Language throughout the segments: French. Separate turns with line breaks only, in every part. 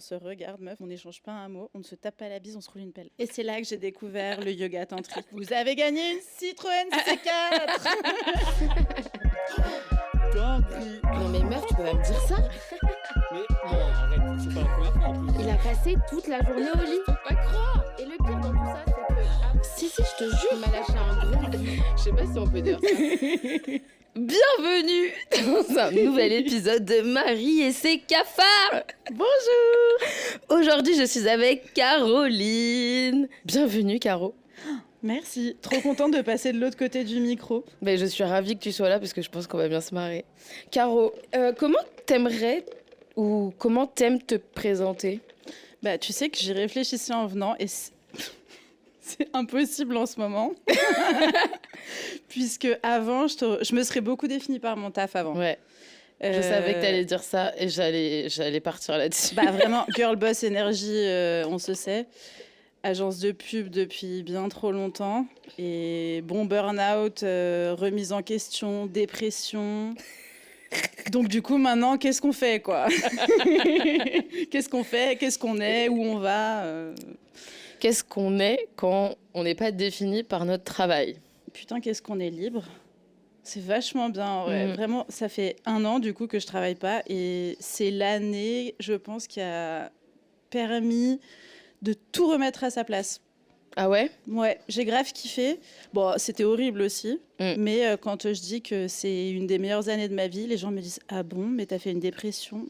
se regarde, meuf, on n'échange pas un mot, on ne se tape pas la bise, on se roule une pelle. Et c'est là que j'ai découvert le yoga tantrique. Vous avez gagné une Citroën C4.
Non mais meuf, tu peux pas me dire ça.
Mais non, arrête, c'est pas la première fois en plus.
Il a passé toute la journée au lit.
Je peux pas croire.
Et le pire dans tout ça, c'est que... Si, je te jure. Il m'a lâché un gros... Je sais pas si on peut dire ça.
Bienvenue dans un nouvel épisode de Marie et ses cafards.
Bonjour.
Aujourd'hui, je suis avec Caroline. Bienvenue, Caro.
Merci, trop contente de passer de l'autre côté du micro.
Ben, je suis ravie que tu sois là parce que je pense qu'on va bien se marrer. Caro, comment t'aimerais ou comment t'aimes te présenter ?
Bah, tu sais que j'y réfléchissais en venant et c'est impossible en ce moment. Puisque avant, je me serais beaucoup définie par mon taf avant.
Ouais. Je savais que t'allais dire ça et j'allais partir là-dessus.
Bah vraiment, girl boss énergie, on se sait. Agence de pub depuis bien trop longtemps. Et bon burn-out, remise en question, dépression. Donc du coup, maintenant, qu'est-ce qu'on fait, quoi ? Qu'est-ce qu'on fait ? Qu'est-ce qu'on est ? Où on va ?
Qu'est-ce qu'on est quand on n'est pas défini par notre travail ?
Putain, qu'est-ce qu'on est libre ? C'est vachement bien, en vrai. Vraiment, ça fait 1 an, du coup, que je travaille pas. Et c'est l'année, je pense, qui a permis de tout remettre à sa place.
Ah ouais ?
Ouais, j'ai grave kiffé. Bon, c'était horrible aussi. Mais quand je dis que c'est une des meilleures années de ma vie, les gens me disent « Ah bon, mais t'as fait une dépression ?»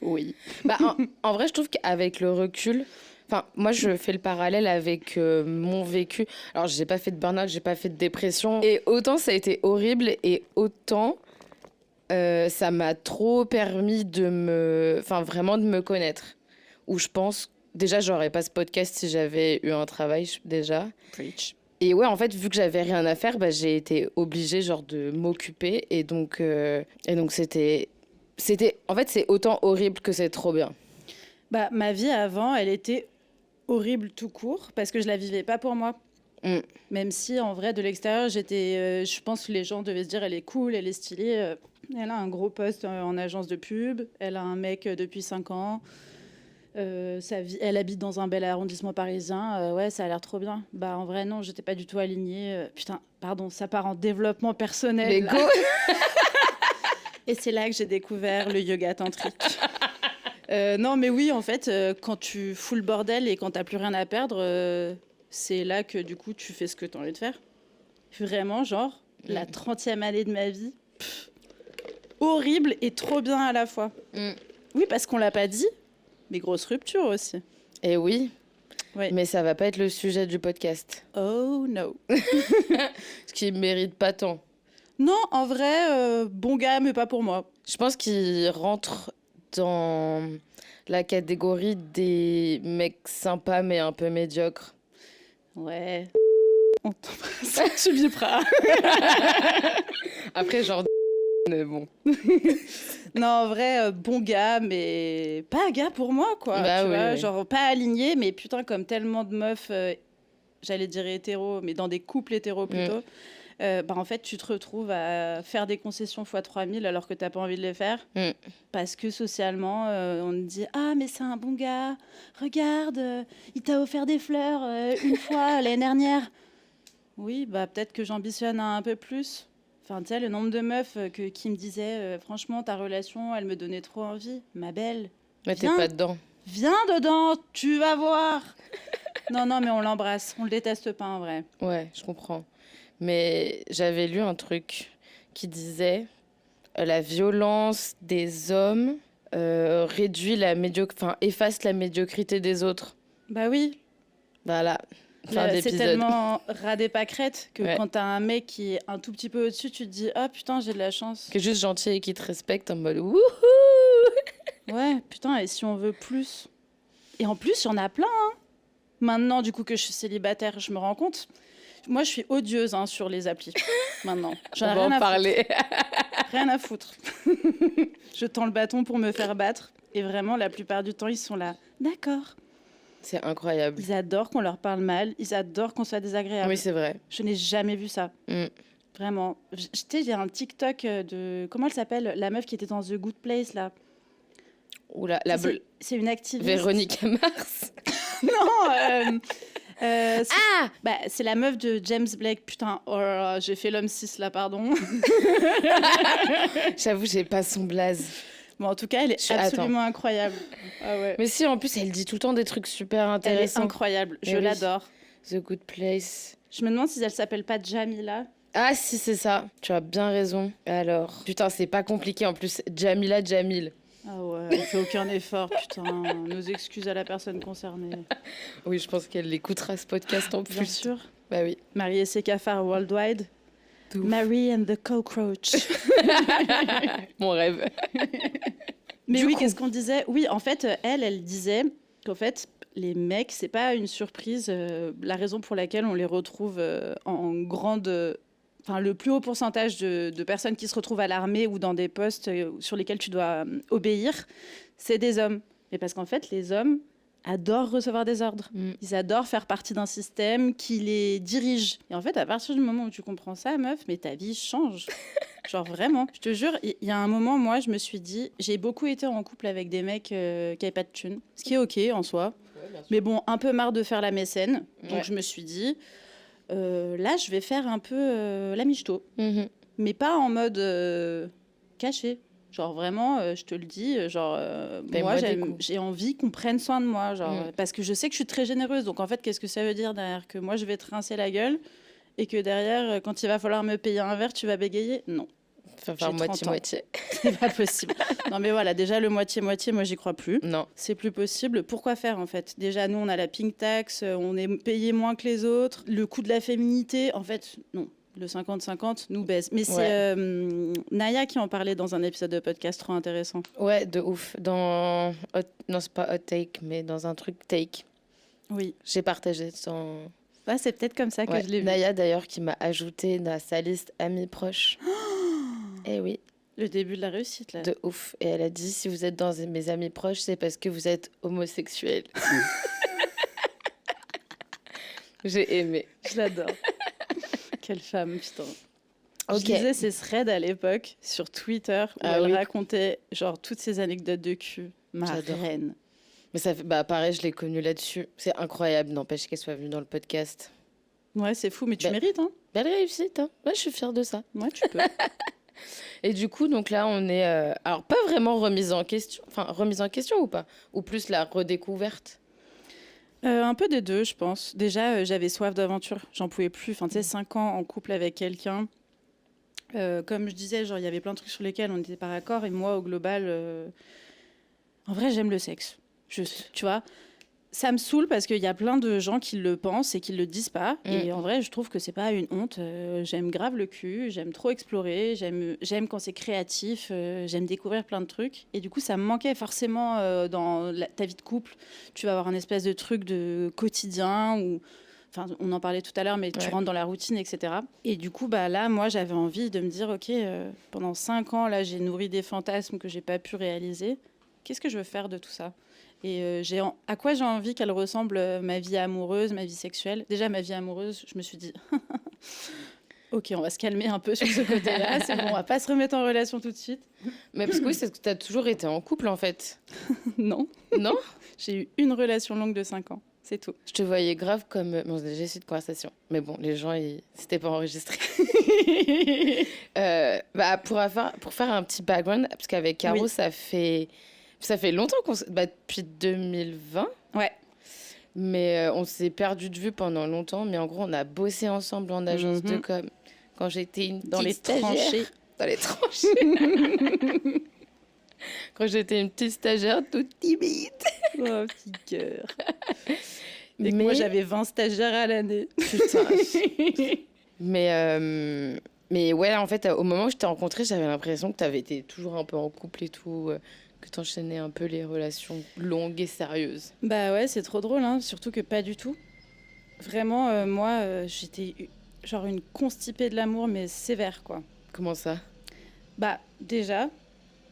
Oui.
Bah, en vrai, je trouve qu'avec le recul... Enfin, moi, je fais le parallèle avec mon vécu. Alors, j'ai pas fait de burn-out, j'ai pas fait de dépression. Et autant ça a été horrible et autant ça m'a trop permis vraiment de me connaître. Où je pense, déjà, j'aurais pas ce podcast si j'avais eu un travail déjà.
Preach.
Et ouais, en fait, vu que j'avais rien à faire, bah, j'ai été obligée de m'occuper. Et donc c'était... En fait, c'est autant horrible que c'est trop bien.
Bah, ma vie avant, elle était horrible tout court parce que je la vivais pas pour moi. Même si en vrai de l'extérieur je pense que les gens devaient se dire elle est cool, elle est stylée, elle a un gros poste en agence de pub, elle a un mec depuis 5 ans, elle habite dans un bel arrondissement parisien, ouais ça a l'air trop bien. Bah en vrai non, j'étais pas du tout alignée, putain pardon, ça part en développement personnel.
Mais go.
Et c'est là que j'ai découvert le yoga tantrique. Non, mais oui, en fait, quand tu fous le bordel et quand t'as plus rien à perdre, c'est là que, du coup, tu fais ce que t'as envie de faire. Vraiment, genre, la 30e année de ma vie, horrible et trop bien à la fois. Oui, parce qu'on l'a pas dit, mais grosse rupture aussi.
Et oui,
ouais.
Mais ça va pas être le sujet du podcast.
Oh, no.
Ce qui mérite pas tant.
Non, en vrai, bon gars, mais pas pour moi.
Je pense qu'il rentre dans la catégorie des mecs sympas mais un peu médiocres.
Ouais. On t'embrasse, tu vibras.
Après, genre... Mais bon.
Non, en vrai, bon gars, mais pas un gars pour moi, quoi.
Bah,
tu
oui,
vois,
oui.
genre pas aligné, mais putain, comme tellement de meufs, j'allais dire hétéros, mais dans des couples hétéros plutôt, bah en fait, tu te retrouves à faire des concessions x 3000 alors que t'as pas envie de les faire. Parce que socialement, on te dit « Ah, mais c'est un bon gars, regarde, il t'a offert des fleurs une fois l'année dernière. » Oui, bah peut-être que j'ambitionne un peu plus. Enfin, tu sais, le nombre de meufs qui me disaient franchement, ta relation, elle me donnait trop envie. Ma belle,
Mais t'es pas dedans.
Viens dedans, tu vas voir. Non, mais on l'embrasse. On le déteste pas, en vrai.
Ouais, je comprends. Mais j'avais lu un truc qui disait la violence des hommes efface la médiocrité des autres.
Bah oui.
Voilà.
C'est tellement radé pâquerette que
ouais.
Quand t'as un mec qui est un tout petit peu au-dessus, tu te dis « Ah, putain, j'ai de la chance. »
Qui est juste gentil et qui te respecte en mode « Wouhou !»
Ouais, putain, et si on veut plus ? Et en plus, il y en a plein, hein. Maintenant, du coup, que je suis célibataire, je me rends compte. Moi, je suis odieuse sur les applis, maintenant.
On va en parler.
Rien à foutre. Je tends le bâton pour me faire battre. Et vraiment, la plupart du temps, ils sont là. D'accord.
C'est incroyable.
Ils adorent qu'on leur parle mal. Ils adorent qu'on soit désagréable.
Oui, c'est vrai.
Je n'ai jamais vu ça. Vraiment. Tu sais, j'ai un TikTok de... Comment elle s'appelle ? La meuf qui était dans The Good Place, là.
Oula,
C'est une activiste.
Véronique Mars.
Non, c'est la meuf de James Blake. Putain, oh là là, j'ai fait l'homme 6 là, pardon.
J'avoue, j'ai pas son blaze.
Bon, en tout cas, elle est absolument incroyable. Ah ouais.
Mais si, en plus, elle dit tout le temps des trucs super intéressants.
Elle est incroyable, je l'adore.
The Good Place.
Je me demande si elle s'appelle pas Jamila.
Ah si, c'est ça. Tu as bien raison. Alors, putain, c'est pas compliqué en plus. Jamila Jamil.
Ah ouais, elle fait aucun effort, putain. Nos excuses à la personne concernée.
Oui, je pense qu'elle écoutera ce podcast en plus.
Bien sûr.
Bah oui.
Marie et ses cafards worldwide. Mary and the cockroach.
Mon rêve.
Mais oui, qu'est-ce qu'on disait ? Oui, en fait, elle disait qu'en fait, les mecs, c'est pas une surprise. La raison pour laquelle on les retrouve en grande... Enfin, le plus haut pourcentage de personnes qui se retrouvent à l'armée ou dans des postes sur lesquels tu dois obéir, c'est des hommes. Mais parce qu'en fait, les hommes adorent recevoir des ordres. Ils adorent faire partie d'un système qui les dirige. Et en fait, à partir du moment où tu comprends ça, meuf, mais ta vie change. Genre vraiment. Je te jure, il y a un moment, moi, je me suis dit... J'ai beaucoup été en couple avec des mecs qui n'avaient pas de thunes. Ce qui est OK en soi. Ouais, mais bon, un peu marre de faire la mécène. Donc je me suis dit... là, je vais faire un peu la michto. Mais pas en mode caché. Genre vraiment, je te le dis, moi, j'ai envie qu'on prenne soin de moi. Parce que je sais que je suis très généreuse. Donc en fait, qu'est-ce que ça veut dire derrière ? Que moi, je vais te rincer la gueule et que derrière, quand il va falloir me payer un verre, tu vas bégayer ? Non.
Faire moitié-moitié.
C'est pas possible. Non mais voilà, déjà le moitié-moitié, moi j'y crois plus.
Non.
C'est plus possible. Pourquoi faire en fait ? Déjà nous on a la pink tax, on est payé moins que les autres. Le coût de la féminité, en fait, non. Le 50-50 nous baisse. Mais c'est Naya qui en parlait dans un épisode de podcast trop intéressant.
Ouais, de ouf. Non, c'est pas Hot Take, mais dans un truc Take.
Oui.
J'ai partagé son...
Ouais, c'est peut-être comme ça que je l'ai vu.
Naya d'ailleurs qui m'a ajouté dans sa liste amis proches. Eh oui.
Le début de la réussite, là.
De ouf. Et elle a dit, si vous êtes dans mes amis proches, c'est parce que vous êtes homosexuel. J'ai aimé.
Je l'adore. Quelle femme, putain. Okay. Je lisais ses threads à l'époque sur Twitter où elle racontait genre toutes ses anecdotes de cul. Ma reine.
Mais ça fait, pareil, je l'ai connue là-dessus. C'est incroyable, n'empêche qu'elle soit venue dans le podcast.
Ouais, c'est fou, mais tu mérites, hein.
Belle réussite, hein. Ouais, je suis fière de ça.
Ouais, tu peux.
Et du coup, donc là, on est... alors, pas vraiment remise en question. Enfin, remise en question ou pas ? Ou plus la redécouverte ?
Un peu des deux, je pense. Déjà, j'avais soif d'aventure. J'en pouvais plus. Enfin, tu sais, 5 ans en couple avec quelqu'un. Comme je disais, genre, il y avait plein de trucs sur lesquels on n'était pas d'accord. Et moi, au global, en vrai, j'aime le sexe. Juste, tu vois. Ça me saoule parce qu'il y a plein de gens qui le pensent et qui le disent pas. Et en vrai, je trouve que c'est pas une honte. J'aime grave le cul, j'aime trop explorer, j'aime quand c'est créatif, j'aime découvrir plein de trucs. Et du coup, ça me manquait forcément dans ta vie de couple. Tu vas avoir un espèce de truc de quotidien où... Enfin, on en parlait tout à l'heure, mais tu rentres dans la routine, etc. Et du coup, là, moi, j'avais envie de me dire, OK, pendant 5 ans, là, j'ai nourri des fantasmes que j'ai pas pu réaliser. Qu'est-ce que je veux faire de tout ça ? Et à quoi j'ai envie qu'elle ressemble ma vie amoureuse, ma vie sexuelle. Déjà, ma vie amoureuse, je me suis dit, OK, on va se calmer un peu sur ce côté-là. C'est bon, on va pas se remettre en relation tout de suite.
Mais parce que oui, c'est que tu as toujours été en couple, en fait.
Non.
Non ?
J'ai eu une relation longue de 5 ans. C'est tout.
Je te voyais grave comme... Bon, j'ai essayé de conversation. Mais bon, les gens, c'était pas enregistré. Pour faire un petit background, parce qu'avec Caro, ça fait longtemps qu'on... depuis 2020.
Ouais.
Mais on s'est perdu de vue pendant longtemps. Mais en gros, on a bossé ensemble en agence de com. Quand j'étais
dans les tranchées.
Dans les tranchées. Quand j'étais une petite stagiaire toute timide.
Oh, petit cœur. Mais moi, j'avais 20 stagiaires à l'année.
Putain. Mais ouais, en fait, au moment où je t'ai rencontrée, j'avais l'impression que tu avais été toujours un peu en couple et tout, que tu enchaînais un peu les relations longues et sérieuses.
Bah ouais, c'est trop drôle, hein. Surtout que pas du tout. Vraiment, moi, j'étais genre une constipée de l'amour, mais sévère, quoi.
Comment ça ?
Déjà...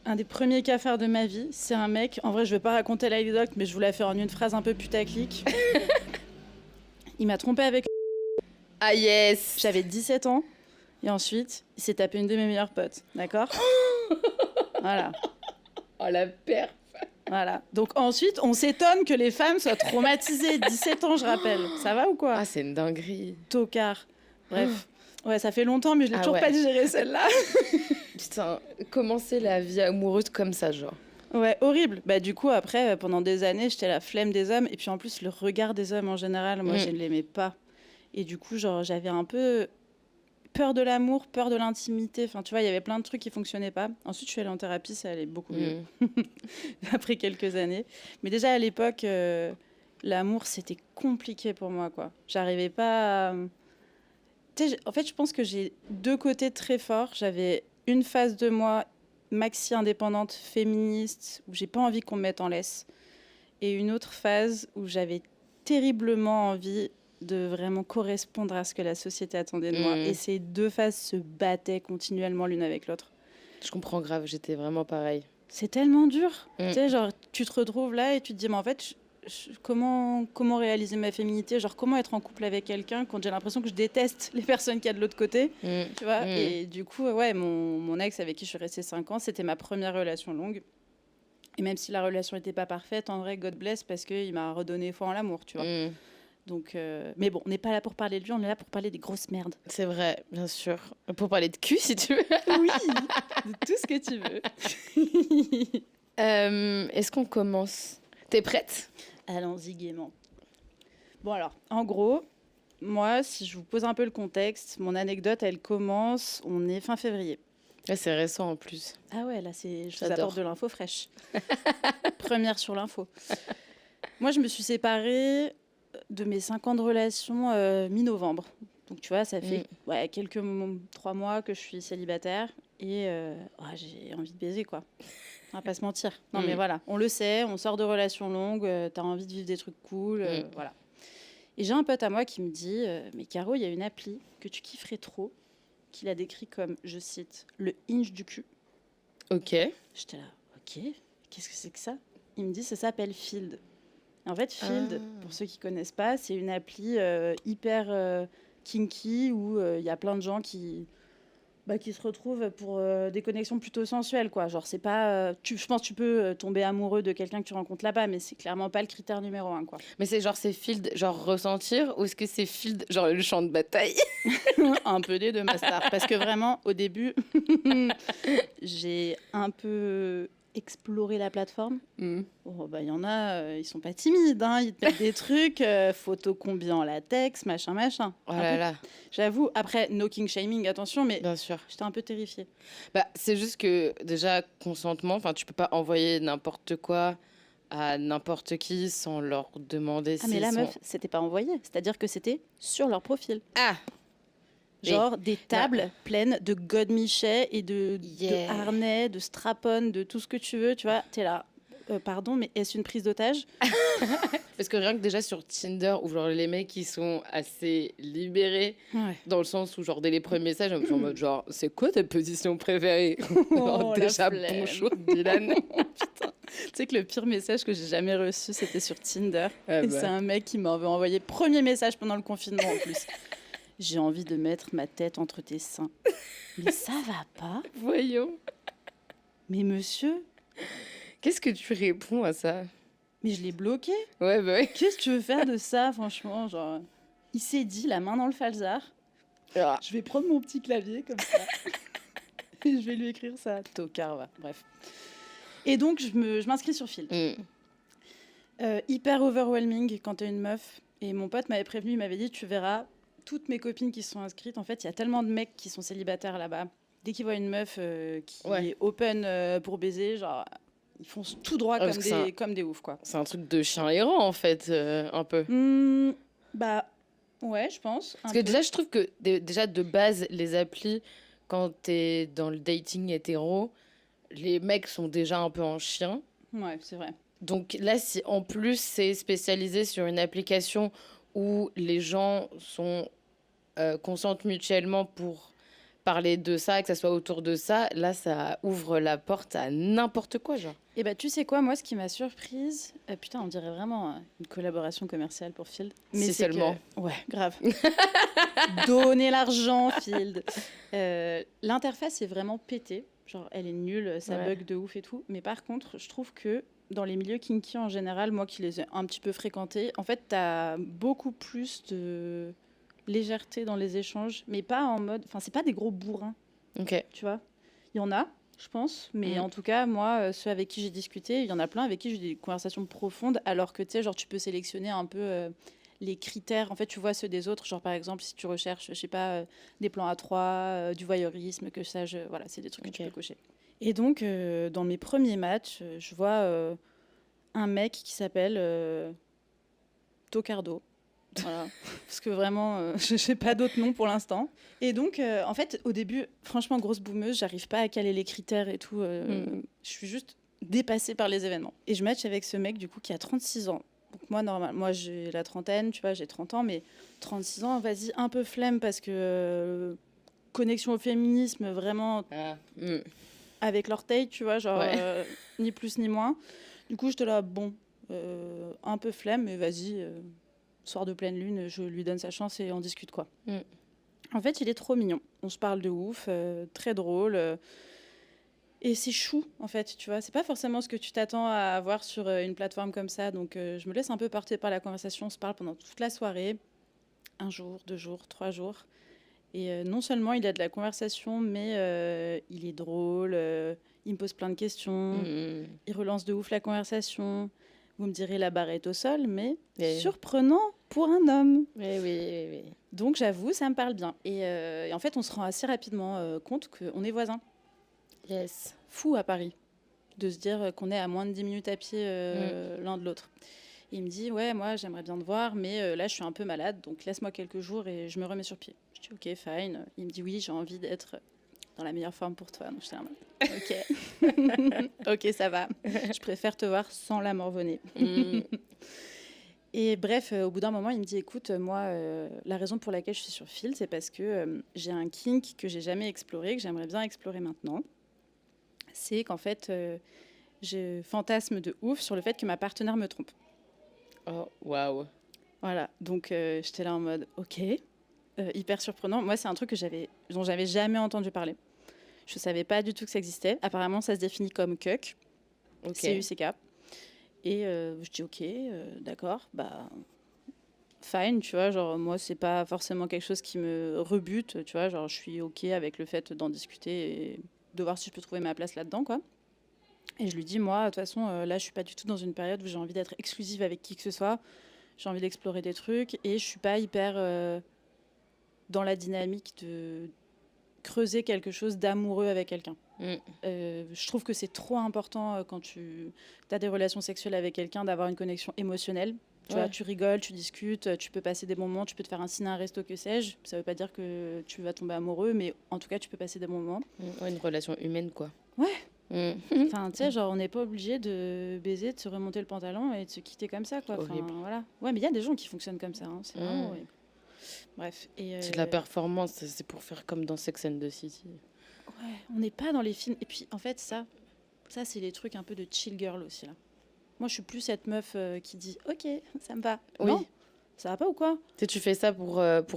Un des premiers cafards de ma vie, c'est un mec... En vrai, je vais pas raconter l'anecdote, mais je vous la fais en une phrase un peu putaclic. Il m'a trompée avec...
Ah yes !
J'avais 17 ans. Et ensuite, il s'est tapé une de mes meilleures potes. D'accord ? Voilà.
Oh, la perf !
Voilà. Donc ensuite, on s'étonne que les femmes soient traumatisées. 17 ans, je rappelle. Ça va ou quoi?
Ah, c'est une dinguerie.
Tocard. Bref. Ouais, ça fait longtemps, mais je l'ai toujours
ouais.
pas digéré, celle-là.
Putain, commencer la vie amoureuse comme ça, genre.
Ouais, horrible. Bah du coup, après, pendant des années, j'étais la flemme des hommes. Et puis en plus, le regard des hommes en général, moi, je ne l'aimais pas. Et du coup, genre, j'avais un peu peur de l'amour, peur de l'intimité. Enfin, tu vois, il y avait plein de trucs qui fonctionnaient pas. Ensuite, je suis allée en thérapie, ça allait beaucoup mieux. Après quelques années. Mais déjà, à l'époque, l'amour, c'était compliqué pour moi, quoi. J'arrivais pas à... Tu sais, en fait, je pense que j'ai deux côtés très forts. J'avais une phase de moi maxi indépendante, féministe, où j'ai pas envie qu'on me mette en laisse. Et une autre phase où j'avais terriblement envie de vraiment correspondre à ce que la société attendait de moi. Et ces deux phases se battaient continuellement l'une avec l'autre.
Je comprends grave, j'étais vraiment pareil.
C'est tellement dur. Tu sais, genre, tu te retrouves là et tu te dis, mais en fait, comment réaliser ma féminité? Genre, comment être en couple avec quelqu'un quand j'ai l'impression que je déteste les personnes qu'il y a de l'autre côté, tu vois? Et du coup, ouais, mon ex avec qui je suis restée 5 ans, c'était ma première relation longue. Et même si la relation n'était pas parfaite, en vrai, God bless, parce qu'il m'a redonné foi en l'amour, tu vois. Donc, mais bon, on n'est pas là pour parler de lui, on est là pour parler des grosses merdes.
C'est vrai, bien sûr. Pour parler de cul, si tu veux.
Oui, de tout ce que tu veux.
Est-ce qu'on commence? T'es prête?
Allons-y gaiement. Bon alors, en gros, moi, si je vous pose un peu le contexte, mon anecdote, elle commence, on est fin février.
Ouais, c'est récent en plus.
Ah ouais, là, je vous
J'adore.
apporte de l'info fraîche. Première sur l'info. Moi, je me suis séparée de mes 5 ans de relation mi-novembre. Donc, tu vois, ça fait 3 mois que je suis célibataire et j'ai envie de baiser, quoi. On va pas se mentir. Non, mais voilà, on le sait, on sort de relations longues, t'as envie de vivre des trucs cool, voilà. Et j'ai un pote à moi qui me dit mais Caro, il y a une appli que tu kifferais trop, qu'il a décrit comme, je cite, le Hinge du cul.
Ok.
J'étais là, ok, qu'est-ce que c'est que ça? Il me dit, ça s'appelle Field. En fait, Field, pour ceux qui connaissent pas, c'est une appli hyper kinky où il y a plein de gens qui se retrouvent pour des connexions plutôt sensuelles, quoi. Genre, c'est pas... je pense que tu peux tomber amoureux de quelqu'un que tu rencontres là-bas, mais c'est clairement pas le critère numéro 1, quoi.
Mais c'est genre, c'est field, genre ressentir, ou est-ce que c'est field, genre le champ de bataille?
Un peu des deux, ma star. Parce que vraiment, au début, j'ai un peu exploré la plateforme. Bon, bah, y en a, ils sont pas timides, hein. Ils te mettent des trucs, photos combi en latex, machin.
Oh là là.
J'avoue, après, no king shaming, attention, mais
Bien sûr.
j'étais un peu terrifiée.
Bah, c'est juste que, déjà, consentement, enfin, tu peux pas envoyer n'importe quoi à n'importe qui sans leur demander
Ah, mais la meuf, c'était pas envoyé. C'est-à-dire que c'était sur leur profil.
Ah!
Genre des tables pleines de godemichets et de harnais, de strap-on, de tout ce que tu veux, tu vois. T'es là, pardon, mais est-ce une prise d'otage?
Parce que rien que déjà sur Tinder, où genre les mecs, ils sont assez libérés, dans le sens où genre dès les premiers messages, je suis en mode genre, c'est quoi ta position préférée? Genre, déjà, bonjour, Dylan.
Putain. Tu sais que le pire message que j'ai jamais reçu, c'était sur Tinder. Et c'est un mec qui m'avait envoyé premier message pendant le confinement en plus. J'ai envie de mettre ma tête entre tes seins. Mais ça va pas.
Voyons.
Mais monsieur,
qu'est-ce que tu réponds à ça?
mais je l'ai bloqué.
Ouais, bah ouais.
Qu'est-ce que tu veux faire de ça, franchement, genre... Il s'est dit, la main dans le falzar, je vais prendre mon petit clavier comme ça et je vais lui écrire ça. Tocard, va. Bref. Et donc, je m'inscris sur Field. Hyper overwhelming quand t'es une meuf. Et mon pote m'avait prévenu, il m'avait dit, tu verras, toutes mes copines qui sont inscrites, en fait, il y a tellement de mecs qui sont célibataires là-bas. Dès qu'ils voient une meuf qui est open pour baiser, genre, ils foncent tout droit comme des oufs, quoi.
C'est un truc de chien errant, en fait, un peu.
Bah, ouais, je pense.
Parce que déjà, je trouve que déjà, de base, les applis, quand t'es dans le dating hétéro, les mecs sont déjà un peu en chien.
Ouais, c'est vrai.
Donc là, si en plus c'est spécialisé sur une application où les gens consentent mutuellement pour parler de ça, que ça soit autour de ça, là, ça ouvre la porte à n'importe quoi, genre.
Et bah, tu sais quoi, moi, ce qui m'a surprise... putain, on dirait vraiment une collaboration commerciale pour Field. Mais
si seulement.
Ouais, grave. Donnez l'argent, Field. L'interface est vraiment pétée. Genre, elle est nulle, ça bug de ouf et tout. Mais par contre, je trouve que dans les milieux kinky en général, moi qui les ai un petit peu fréquentés, en fait, t'as beaucoup plus de légèreté dans les échanges, mais pas en mode... Enfin, c'est pas des gros bourrins,
Ok.
tu vois. Il y en a, je pense, mais
Mm.
en tout cas, moi, ceux avec qui j'ai discuté, il y en a plein avec qui j'ai eu des conversations profondes, alors que, tu sais, genre, tu peux sélectionner un peu les critères. En fait, tu vois ceux des autres, genre, par exemple, si tu recherches, je sais pas, des plans à trois, du voyeurisme, que ça, voilà, c'est des trucs que tu
Ok.
peux cocher. Et donc, dans mes premiers matchs, je vois un mec qui s'appelle Tocardo. Voilà. Parce que vraiment, je sais pas d'autres noms pour l'instant. Et donc, en fait, au début, franchement, grosse boumeuse, j'arrive pas à caler les critères et tout. Je suis juste dépassée par les événements. Et je match avec ce mec, du coup, qui a 36 ans. Donc moi, normal, moi j'ai la trentaine, tu vois, j'ai 30 ans, mais 36 ans, vas-y, un peu flemme parce que connexion au féminisme, vraiment
Ah.
avec l'orteil, tu vois, genre
Ouais.
ni plus ni moins. Du coup, j'étais là, bon, un peu flemme, mais vas-y, soir de pleine lune, je lui donne sa chance et on discute, quoi.
Mm.
En fait, il est trop mignon. On se parle de ouf, très drôle. Et c'est chou, en fait, tu vois. C'est pas forcément ce que tu t'attends à avoir sur une plateforme comme ça. Donc, je me laisse un peu porter par la conversation. On se parle pendant toute la soirée. 1 jour, 2 jours, 3 jours. Et non seulement il a de la conversation, mais il est drôle, il me pose plein de questions, il relance de ouf la conversation. Vous me direz, la barre est au sol, mais
Et-
surprenant pour un homme.
Oui, oui, oui.
Donc j'avoue, ça me parle bien. Et en fait, on se rend assez rapidement compte qu'on est voisins.
Yes.
Fou à Paris, de se dire qu'on est à moins de 10 minutes à pied l'un de l'autre. Et il me dit, ouais, moi j'aimerais bien te voir, mais là je suis un peu malade, donc laisse-moi quelques jours et je me remets sur pied. Je dis, ok, fine. Il me dit, oui, j'ai envie d'être dans la meilleure forme pour toi. Donc j'étais là, ok. Ok, ça va. Je préfère te voir sans la morvonnée. Et bref, au bout d'un moment, il me dit, écoute, moi, la raison pour laquelle je suis sur Phil, c'est parce que j'ai un kink que j'ai jamais exploré, que j'aimerais bien explorer maintenant. C'est qu'en fait, je fantasme de ouf sur le fait que ma partenaire me trompe.
Oh, waouh.
Voilà, donc j'étais là en mode, ok, hyper surprenant. Moi, c'est un truc dont j'avais jamais entendu parler. Je savais pas du tout que ça existait. Apparemment, ça se définit comme cuck,
Ok.
C-U-C-K. Et je dis, ok, d'accord, bah, fine, tu vois, genre, moi, c'est pas forcément quelque chose qui me rebute, tu vois, genre, je suis ok avec le fait d'en discuter et de voir si je peux trouver ma place là-dedans, quoi. Et je lui dis, moi, de toute façon, là, je suis pas du tout dans une période où j'ai envie d'être exclusive avec qui que ce soit. J'ai envie d'explorer des trucs et je suis pas hyper dans la dynamique de creuser quelque chose d'amoureux avec quelqu'un. Je trouve que c'est trop important quand tu as des relations sexuelles avec quelqu'un d'avoir une connexion émotionnelle. Tu vois, tu rigoles, tu discutes, tu peux passer des bons moments, tu peux te faire un ciné, un resto, que sais-je. Ça veut pas dire que tu vas tomber amoureux, mais en tout cas, tu peux passer des bons moments.
Ouais, une relation humaine, quoi.
Ouais.
Mm.
Enfin, tu sais, genre, on n'est pas obligé de baiser, de se remonter le pantalon et de se quitter comme ça, quoi. Enfin,
Horrible.
voilà. Ouais, mais il y a des gens qui fonctionnent comme ça. Hein. C'est vraiment horrible. Bref. Et,
C'est de la performance, c'est pour faire comme dans Sex and the City.
ouais, on n'est pas dans les films. Et puis, en fait, ça c'est les trucs un peu de chill girl aussi, là. Moi, je suis plus cette meuf qui dit « Ok, ça me va. »
Oui.
Non, ça va pas ou quoi?
Tu sais, tu fais ça pour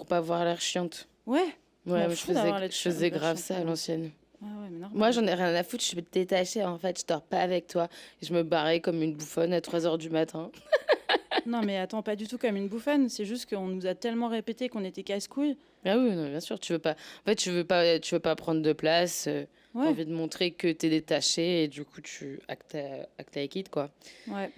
pas avoir l'air chiante.
Ouais.
Ouais,
m'en
mais
fous d'avoir l'air
je faisais
chiante,
grave ça à
pardon.
l'ancienne.
Ouais, mais normal.
Moi, j'en ai rien à foutre, je suis détachée, en fait, je dors pas avec toi. Et je me barrais comme une bouffonne à 3h du matin.
Non, mais attends, pas du tout comme une bouffonne. C'est juste qu'on nous a tellement répété qu'on était casse-couilles.
Ah oui, non, bien sûr, tu veux pas... En fait, tu veux pas prendre de place, t'as
Ouais.
envie de montrer que t'es détachée, et du coup, tu actes avec it, quoi.
Ouais.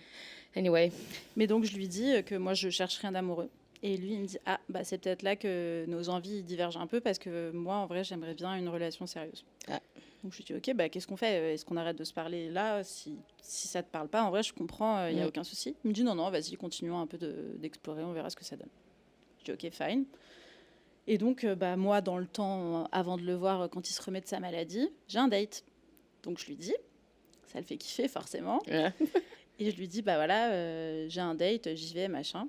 Anyway.
Mais donc, je lui dis que moi, je cherche rien d'amoureux. Et lui, il me dit « Ah, bah, c'est peut-être là que nos envies divergent un peu parce que moi, en vrai, j'aimerais bien une relation sérieuse.
Ah. »
Donc, je lui dis « Ok, bah, qu'est-ce qu'on fait? Est-ce qu'on arrête de se parler là? Si ça te parle pas, en vrai, je comprends, il n'y a aucun souci. » Il me dit « Non, non, vas-y, continuons un peu d'explorer, on verra ce que ça donne. » Je dis « Ok, fine. » Et donc, bah, moi, dans le temps, avant de le voir, quand il se remet de sa maladie, j'ai un date. Donc, je lui dis, ça le fait kiffer, forcément.
Ouais.
Et je lui dis, bah voilà, j'ai un date, j'y vais, machin.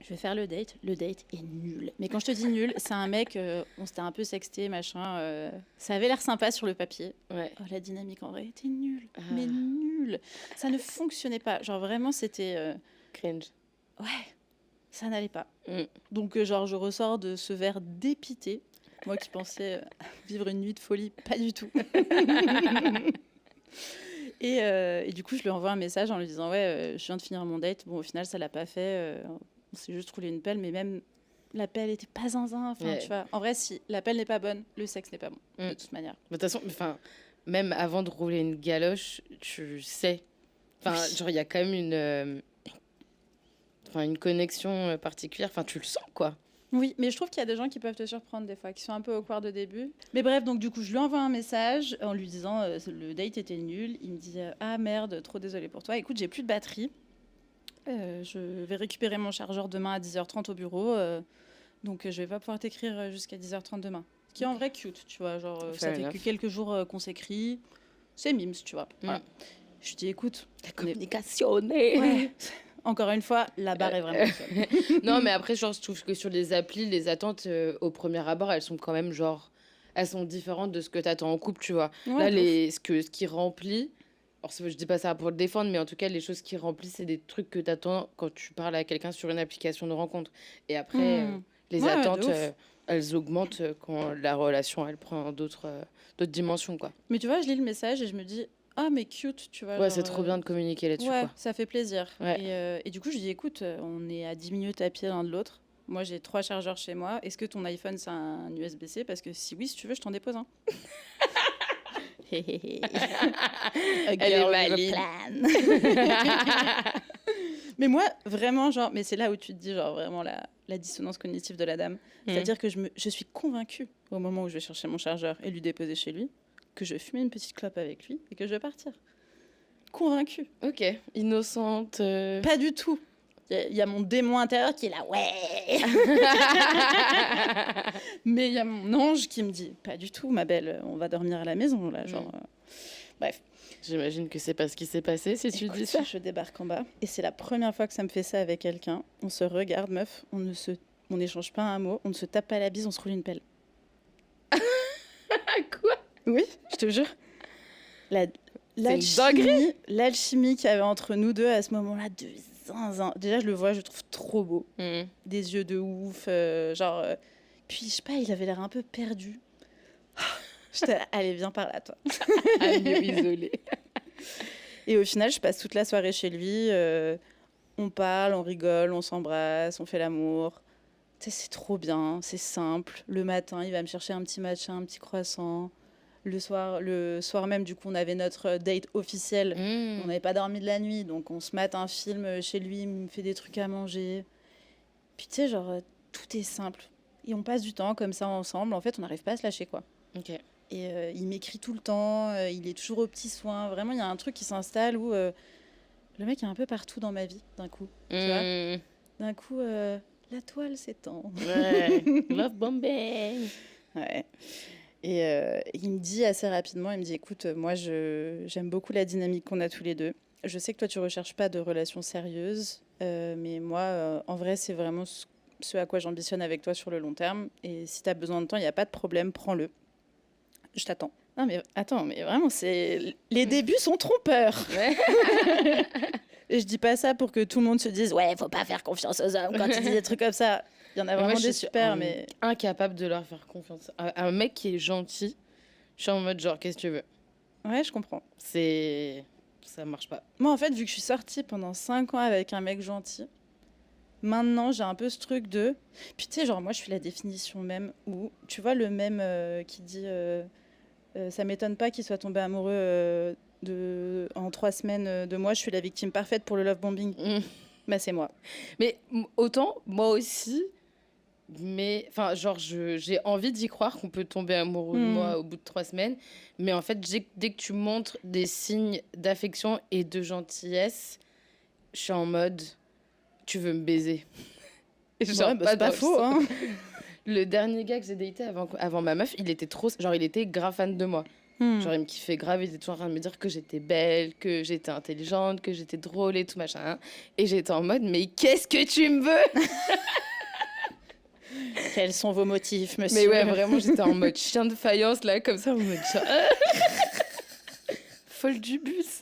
Je vais faire le date. Le date est nul. Mais quand je te dis nul, c'est un mec, on s'était un peu sexté, machin. Ça avait l'air sympa sur le papier.
Ouais.
Oh, la dynamique en vrai était nulle.
Ah.
Mais nulle. Ça ne fonctionnait pas. Genre vraiment, c'était...
Cringe.
Ouais, ça n'allait pas.
Mm.
Donc, genre, je ressors de ce verre dépité. Moi qui pensais vivre une nuit de folie, pas du tout. Et du coup, je lui envoie un message en lui disant ouais, je viens de finir mon date. Bon, au final, ça l'a pas fait. On s'est juste roulé une pelle, mais même la pelle était pas zinzin. Enfin,
Ouais.
tu vois. En vrai, si la pelle n'est pas bonne, le sexe n'est pas bon. De toute manière.
De toute façon, enfin, même avant de rouler une galoche, tu sais. Enfin,
Oui.
genre, il y a quand même une connexion particulière. Enfin, tu le sens, quoi.
Oui, mais je trouve qu'il y a des gens qui peuvent te surprendre des fois, qui sont un peu au cours de début. Mais bref, donc du coup, je lui envoie un message en lui disant le date était nul. Il me dit ah merde, trop désolé pour toi. Écoute, j'ai plus de batterie. Je vais récupérer mon chargeur demain à 10h30 au bureau. Donc je vais pas pouvoir t'écrire jusqu'à 10h30 demain. Ce qui est en vrai cute, tu vois. Genre, ça
Fair
fait
enough.
que quelques jours qu'on s'écrit. C'est mimes, tu vois. Voilà. Je lui dis écoute,
La
on est-
communication.
Ouais. Encore une fois, la barre est vraiment faible.
Non, mais après, genre, je trouve que sur les applis, les attentes au premier abord, elles sont quand même genre. Elles sont différentes de ce que tu attends en couple, tu vois.
Ouais,
Là,
de ouf.
ce qui remplit. Alors, je dis pas ça pour le défendre, mais en tout cas, les choses qui remplissent, c'est des trucs que tu attends quand tu parles à quelqu'un sur une application de rencontre. Et après, les
Ouais, de
attentes,
ouf.
elles augmentent quand la relation, elle prend d'autres dimensions, quoi.
Mais tu vois, je lis le message et je me dis ah mais cute, tu vois.
Ouais,
genre,
c'est trop bien de communiquer là-dessus,
Ouais,
quoi.
ça fait plaisir.
Ouais.
Et du coup, je dis écoute, on est à 10 minutes à pied l'un de l'autre. Moi, j'ai 3 chargeurs chez moi. Est-ce que ton iPhone, c'est un USB-C? Parce que si oui, si tu veux, je t'en dépose un. A
Elle est
girl with a
valide.
plan. Mais moi, vraiment, genre, mais c'est là où tu te dis, genre, vraiment la dissonance cognitive de la dame. C'est-à-dire que je suis convaincue, au moment où je vais chercher mon chargeur et lui déposer chez lui, que je vais fumer une petite clope avec lui et que je vais partir. Convaincue.
Ok, innocente.
Pas du tout. Il y a mon démon intérieur qui est là, ouais. Mais il y a mon ange qui me dit, pas du tout, ma belle, on va dormir à la maison, là, genre. Bref.
J'imagine que c'est pas ce qui s'est passé si tu
Écoute,
dis ça.
je débarque en bas. Et c'est la première fois que ça me fait ça avec quelqu'un. On se regarde, meuf, on n'échange pas un mot, on ne se tape pas la bise, on se roule une pelle.
Quoi?
Oui, je te jure.
une
L'alchimie qu'il y avait entre nous deux à ce moment-là, de zinzin. Déjà, je le vois, je le trouve trop beau. Des yeux de ouf, puis, je sais pas, il avait l'air un peu perdu. J'étais là, allez, viens par là, toi.
Agneau isolé.
Et au final, je passe toute la soirée chez lui. On parle, on rigole, on s'embrasse, on fait l'amour. Tu sais, c'est trop bien, c'est simple. Le matin, il va me chercher un petit matcha, un petit croissant. Le soir même, du coup, on avait notre date officiel. On n'avait pas dormi de la nuit, donc on se mate un film chez lui, il me fait des trucs à manger. Puis tu sais, genre, tout est simple. Et on passe du temps comme ça ensemble. En fait, on n'arrive pas à se lâcher, quoi.
Ok.
Et il m'écrit tout le temps, il est toujours aux petits soins. Vraiment, il y a un truc qui s'installe où le mec est un peu partout dans ma vie, d'un coup. Tu vois, d'un coup, la toile s'étend.
Ouais. Love bombing.
Ouais. Et il me dit assez rapidement, il me dit, écoute, moi, j'aime beaucoup la dynamique qu'on a tous les deux. Je sais que toi, tu recherches pas de relations sérieuses, mais moi, en vrai, c'est vraiment ce à quoi j'ambitionne avec toi sur le long terme. Et si tu as besoin de temps, il n'y a pas de problème, prends-le. Je t'attends. Non, mais attends, mais vraiment, les débuts sont trompeurs.
Ouais.
Et je dis pas ça pour que tout le monde se dise, ouais, faut pas faire confiance aux hommes quand ils disent des trucs comme ça. Il y en a
Moi,
vraiment
je
des
suis
super, mais.
incapable de leur faire confiance. Un mec qui est gentil, je suis en mode genre, qu'est-ce que tu veux?
Ouais, je comprends.
Ça marche pas.
Moi, en fait, vu que je suis sortie pendant 5 ans avec un mec gentil, maintenant, j'ai un peu ce truc de... Puis, tu sais, genre, moi, je fais la définition même où... Tu vois, le même qui dit... ça m'étonne pas qu'il soit tombé amoureux en 3 semaines de moi. Je suis la victime parfaite pour le love bombing. Bah, c'est moi.
Mais autant, moi aussi, mais enfin, genre, j'ai envie d'y croire qu'on peut tomber amoureux de moi au bout de 3 semaines. Mais en fait, dès que tu montres des signes d'affection et de gentillesse, je suis en mode, tu veux me baiser. Et genre,
Ouais, bah, c'est pas
dans le
faux,
sens-
hein.
Le dernier gars que j'ai daté avant ma meuf, il était il était grave fan de moi. Genre, il me kiffait grave, il était toujours en train de me dire que j'étais belle, que j'étais intelligente, que j'étais drôle et tout machin. Et j'étais en mode, mais qu'est-ce que tu me veux?
Quels sont vos motifs, monsieur?
Mais ouais, vraiment, j'étais en mode chien de faïence, là, comme ça, en mode genre, folle du bus.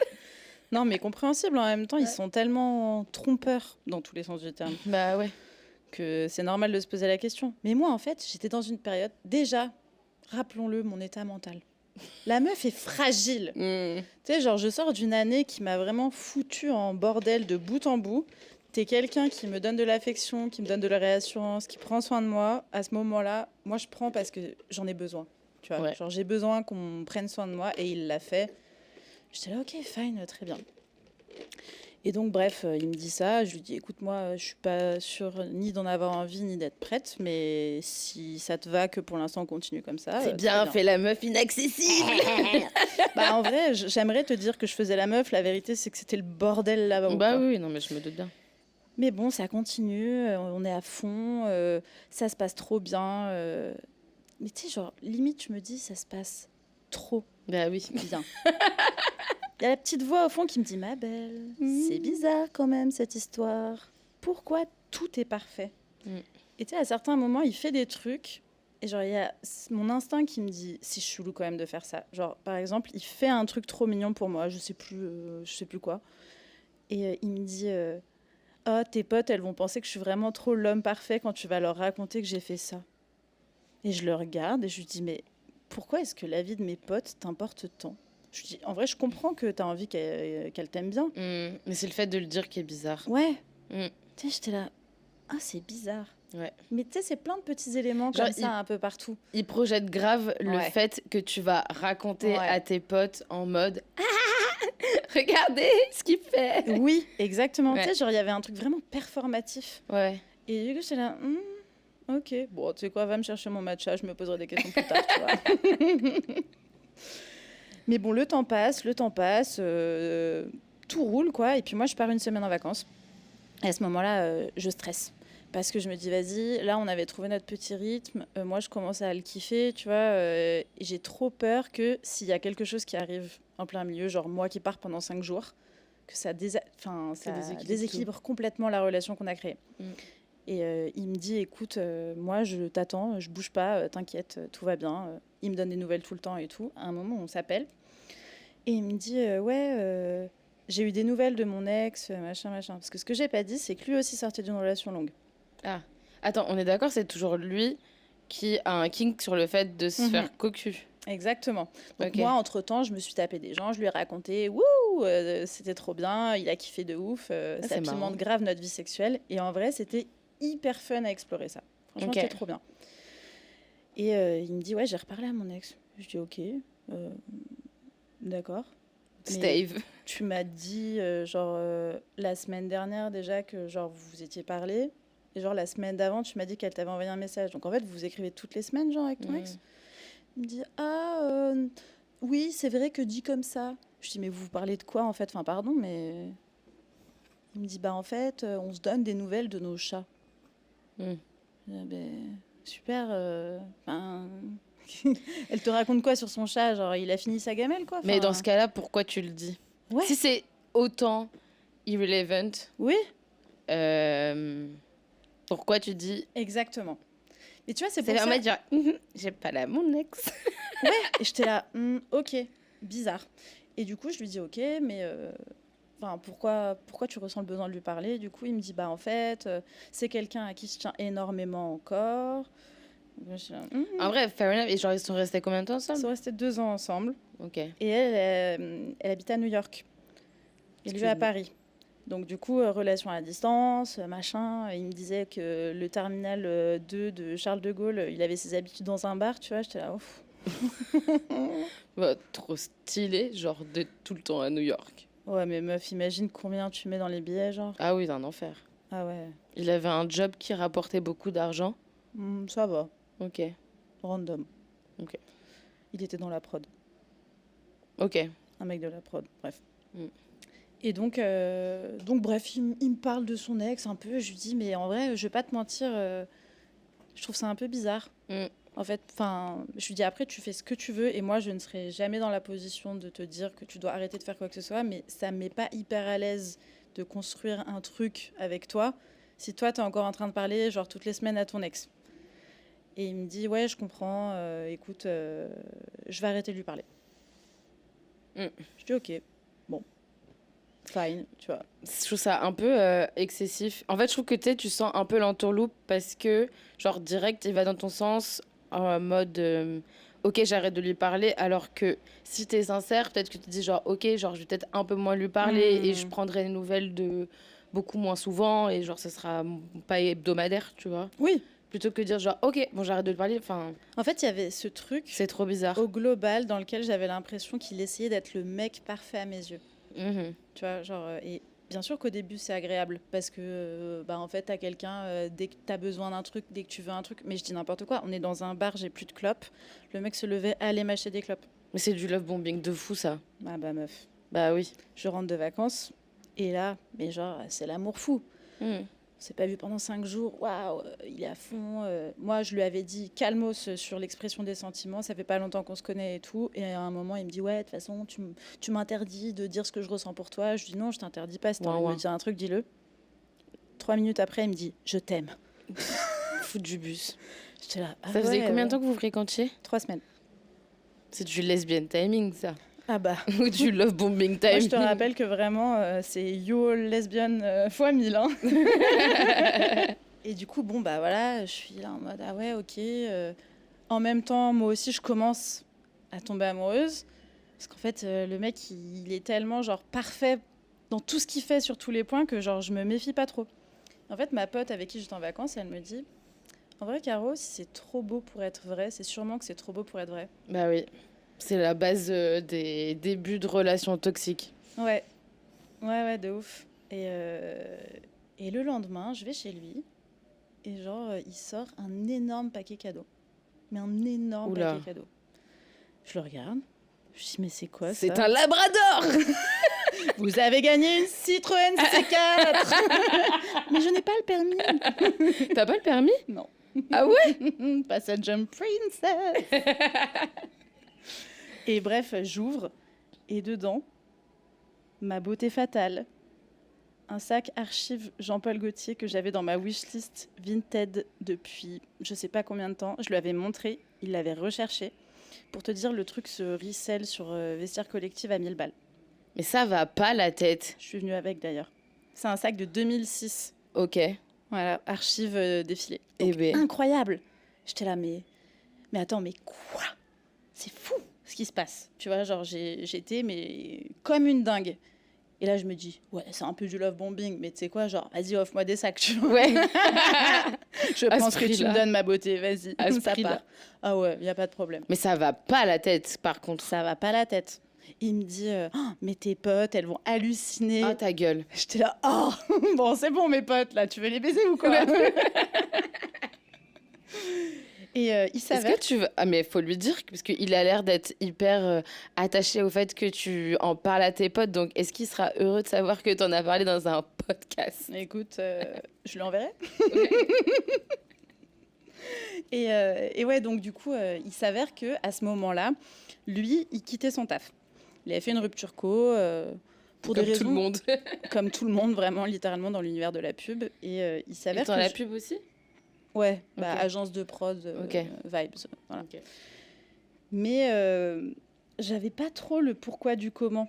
Non, mais compréhensible. En même temps, ils sont tellement trompeurs, dans tous les sens du terme,
Bah ouais.
que c'est normal de se poser la question. Mais moi, en fait, j'étais dans une période... Déjà, rappelons-le, mon état mental. La meuf est fragile. Tu sais, genre, je sors d'une année qui m'a vraiment foutu en bordel de bout en bout. T'es quelqu'un qui me donne de l'affection, qui me donne de la réassurance, qui prend soin de moi. À ce moment-là, moi, je prends parce que j'en ai besoin. Tu vois,
Ouais.
genre, j'ai besoin qu'on prenne soin de moi et il l'a fait. J'étais là, ok, fine, très bien. Et donc, bref, il me dit ça. Je lui dis, écoute, moi, je suis pas sûre ni d'en avoir envie ni d'être prête, mais si ça te va que pour l'instant on continue comme ça.
C'est bien,
très
fait la meuf inaccessible.
Bah, en vrai, j'aimerais te dire que je faisais la meuf. La vérité, c'est que c'était le bordel là-bas.
Bah
quoi.
oui, non, mais je me doute bien.
Mais bon, ça continue, on est à fond, ça se passe trop bien. Mais tu sais, genre, limite, je me dis, ça se passe trop
Bah oui.
bien. Il y a la petite voix au fond qui me dit, ma belle, c'est bizarre quand même cette histoire. Pourquoi tout est parfait Et tu sais, à certains moments, il fait des trucs, et genre, il y a mon instinct qui me dit, c'est chelou quand même de faire ça. Genre, par exemple, il fait un truc trop mignon pour moi, je sais plus quoi. Et il me dit... oh, tes potes, elles vont penser que je suis vraiment trop l'homme parfait quand tu vas leur raconter que j'ai fait ça. Et je le regarde et je lui dis, mais pourquoi est-ce que la vie de mes potes t'importe tant? Je lui dis, en vrai, je comprends que t'as envie qu'elle t'aime bien.
Mais c'est le fait de le dire qui est bizarre.
Ouais.
Mm.
Tu sais, j'étais là, ah, c'est bizarre.
Ouais.
Mais tu sais, c'est plein de petits éléments
Genre,
comme ça un peu partout.
Il projette grave le
Ouais.
fait que tu vas raconter
Ouais.
à tes potes en mode regardez ce qu'il fait.
Oui, exactement.
Ouais.
Tu sais, genre, il y avait un truc vraiment performatif.
Ouais.
Et du coup, j'étais là, ok, bon, tu sais quoi, va me chercher mon matcha, je me poserai des questions plus tard, tu vois. Mais bon, le temps passe, tout roule, quoi. Et puis moi, je pars une semaine en vacances. Et à ce moment-là, je stresse. Parce que je me dis, vas-y, là, on avait trouvé notre petit rythme. Moi, je commence à le kiffer, tu vois. Et j'ai trop peur que s'il y a quelque chose qui arrive en plein milieu, genre moi qui pars pendant 5 jours, que ça déséquilibre complètement la relation qu'on a créée. Et il me dit, écoute, moi, je t'attends, je bouge pas, t'inquiète, tout va bien. Il me donne des nouvelles tout le temps et tout. À un moment, on s'appelle. Et il me dit, ouais, j'ai eu des nouvelles de mon ex, machin. Parce que ce que j'ai pas dit, c'est que lui aussi sortait d'une relation longue.
Ah. Attends, on est d'accord, c'est toujours lui qui a un kink sur le fait de se faire cocu.
Exactement. Donc
Ok.
moi, entre-temps, je me suis tapé des gens, je lui ai raconté, wouh, c'était trop bien, il a kiffé de ouf, ça
c'est
pimente
marrant.
grave notre vie sexuelle. Et en vrai, c'était hyper fun à explorer ça. Franchement,
Ok.
c'était trop bien. Et il me dit, ouais, j'ai reparlé à mon ex. Je dis, ok, d'accord. Mais
Stave.
tu m'as dit, la semaine dernière déjà que, genre, vous vous étiez parlé. Et genre, la semaine d'avant, tu m'as dit qu'elle t'avait envoyé un message. Donc, en fait, vous vous écrivez toutes les semaines, genre, avec ton ex. Il me dit, oui, c'est vrai que dit comme ça. Je dis, mais vous parlez de quoi, en fait? Enfin, pardon, mais... Il me dit, bah, en fait, on se donne des nouvelles de nos chats. Super. Elle te raconte quoi sur son chat? Genre, il a fini sa gamelle, quoi?
Mais
Enfin,
dans ce cas-là, pourquoi tu le dis?
Ouais.
Si c'est autant irrelevant,
Oui,
pourquoi tu dis...
exactement. Mais tu vois, c'est
Ça
pour ça...
permet de dire j'ai pas là mon ex.
Et j'étais là, ok, bizarre. Et du coup, je lui dis, ok, mais pourquoi tu ressens le besoin de lui parler? Du coup, il me dit, bah en fait, c'est quelqu'un à qui je tiens énormément encore. Donc, je suis là,
En vrai, fair enough. Et genre, ils sont restés combien de temps
Ils sont
ensemble?
restés 2 ans ensemble.
Ok.
Et elle habitait à New York. Et lui à
Excuse-moi.
Paris. Donc du coup, relation à distance, machin. Il me disait que le terminal 2 de Charles de Gaulle, il avait ses habitudes dans un bar, tu vois. J'étais là, ouf.
Bah, trop stylé, genre d'être tout le temps à New York.
Ouais, mais meuf, imagine combien tu mets dans les billets, genre.
Ah oui, c'est un enfer.
Ah ouais,
Il avait un job qui rapportait beaucoup d'argent.
ça va,
Ok.
random.
Ok.
Il était dans la prod,
Ok.
un mec de la prod, bref.
Mm.
Et donc bref, il me parle de son ex un peu. Je lui dis, mais en vrai, je vais pas te mentir, je trouve ça un peu bizarre. En fait, je lui dis, après, tu fais ce que tu veux. Et moi, je ne serai jamais dans la position de te dire que tu dois arrêter de faire quoi que ce soit. Mais ça me met pas hyper à l'aise de construire un truc avec toi si toi, tu es encore en train de parler, genre, toutes les semaines à ton ex. Et il me dit, ouais, je comprends. Écoute, je vais arrêter de lui parler. Je dis, ok, bon, fine, tu vois.
Je trouve ça un peu excessif. En fait, je trouve que tu sens un peu l'entourloupe parce que, genre, direct, il va dans ton sens en mode ok, j'arrête de lui parler, alors que si t'es sincère, peut-être que tu te dis genre, ok, genre je vais peut-être un peu moins lui parler et je prendrai des nouvelles de beaucoup moins souvent et genre ça sera pas hebdomadaire, tu vois.
Oui.
Plutôt que de dire genre, ok, bon, j'arrête de lui parler, enfin,
En fait, il y avait ce truc
c'est trop bizarre.
au global dans lequel j'avais l'impression qu'il essayait d'être le mec parfait à mes yeux.
Mhm.
Tu vois, genre, et bien sûr qu'au début, c'est agréable parce que, en fait, t'as quelqu'un, dès que t'as besoin d'un truc, dès que tu veux un truc, mais je dis n'importe quoi, on est dans un bar, j'ai plus de clopes, le mec se levait, allez m'acheter des clopes.
Mais c'est du love bombing de fou, ça.
Ah bah meuf,
Bah oui.
je rentre de vacances et là, mais genre, c'est l'amour fou.
Mhm.
On s'est pas vu pendant 5 jours, waouh, il est à fond. Moi, je lui avais dit calmos sur l'expression des sentiments, ça fait pas longtemps qu'on se connaît et tout. Et à un moment, il me dit, ouais, de toute façon, tu m'interdis de dire ce que je ressens pour toi. Je lui dis, non, je t'interdis pas, si t'as envie de me dire un truc, dis-le. 3 minutes après, il me dit, je t'aime.
Foutre du bus.
J'étais là, ah
Ça faisait
ouais,
combien de temps que vous fréquentiez?
3 semaines.
C'est du lesbian timing, ça.
Ah bah.
Ou du love bombing timing.
Moi, je te rappelle que vraiment, c'est yo lesbienne fois 1000. Hein. Et du coup, bon, bah voilà, je suis là en mode, ah ouais, ok. En même temps, moi aussi, je commence à tomber amoureuse. Parce qu'en fait, le mec, il est tellement, genre, parfait dans tout ce qu'il fait sur tous les points que, genre, je me méfie pas trop. En fait, ma pote avec qui j'étais en vacances, elle me dit, en vrai, Caro, si c'est trop beau pour être vrai, c'est sûrement que c'est trop beau pour être vrai.
Bah oui. C'est la base des débuts de relations toxiques.
Ouais, ouais, de ouf. Et le lendemain, je vais chez lui et genre, il sort un énorme paquet cadeau. Mais un énorme
Oula.
paquet cadeau. Je le regarde, je dis, mais c'est quoi ça?
C'est un labrador.
Vous avez gagné une Citroën C4. Mais je n'ai pas le permis.
T'as pas le permis?
Non.
Ah ouais?
Passenger Princess. Et bref, j'ouvre et dedans, ma beauté fatale, un sac archive Jean-Paul Gaultier que j'avais dans ma wishlist Vinted depuis je sais pas combien de temps. Je lui avais montré, il l'avait recherché. Pour te dire, le truc se resell sur Vestiaire Collective à 1000 balles.
Mais ça va pas la tête.
Je suis venue avec d'ailleurs. C'est un sac de 2006.
Ok.
Voilà, archive défilé.
Eh
Donc,
ben.
incroyable. J'étais là, mais attends, mais quoi? C'est fou ce qui se passe. Tu vois, genre, j'étais mais comme une dingue. Et là, je me dis, ouais, c'est un peu du love bombing, mais tu sais quoi, genre, vas-y, offre-moi des sacs, tu vois.
Ouais.
Je
À ce
pense que tu
prix-là.
me donnes ma beauté, vas-y.
À ce
Ça
prix-là.
part. Ah ouais, il n'y a pas de problème.
Mais ça va pas la tête, par contre.
Ça va pas la tête. Il me dit, oh, mais tes potes, elles vont halluciner.
Ah, ta gueule.
J'étais là, oh, bon, c'est bon, mes potes, là, tu veux les baiser ou quoi? Et il
Est-ce
s'avère
que tu veux... Ah, mais faut lui dire, parce qu'il a l'air d'être hyper attaché au fait que tu en parles à tes potes. Donc, est-ce qu'il sera heureux de savoir que t'en as parlé dans un podcast?
Écoute, je lui enverrai. Et ouais, donc du coup, il s'avère que à ce moment-là, lui, il quittait son taf. Il avait fait une rupture co pour
Comme
des raisons
tout le monde.
comme tout le monde, vraiment, littéralement dans l'univers de la pub. Et il s'avère
Dans
que
la pub aussi?
ouais, bah,
Ok.
agence de prod,
Ok.
vibes, voilà.
Ok.
Mais j'avais pas trop le pourquoi du comment.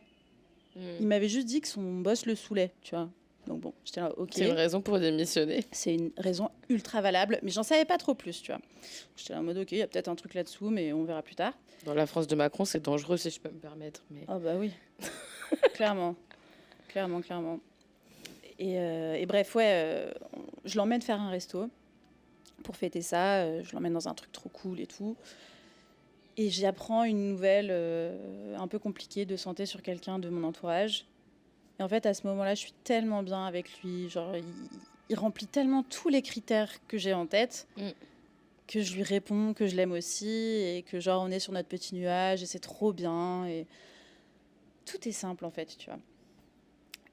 Il m'avait juste dit que son boss le saoulait, tu vois. Donc bon, j'étais là, ok.
C'est une raison pour démissionner.
C'est une raison ultra valable, mais j'en savais pas trop plus, tu vois. J'étais là en mode, ok, il y a peut-être un truc là-dessous, mais on verra plus tard.
Dans la France de Macron, c'est dangereux, si je peux me permettre. Mais...
Oh bah oui, clairement. Et bref, ouais, je l'emmène faire un resto pour fêter ça. Je l'emmène dans un truc trop cool et tout. Et j'apprends une nouvelle un peu compliquée de santé sur quelqu'un de mon entourage. Et en fait, à ce moment-là, je suis tellement bien avec lui. Genre, il remplit tellement tous les critères que j'ai en tête que je lui réponds que je l'aime aussi et que genre on est sur notre petit nuage et c'est trop bien. Et tout est simple en fait, tu vois.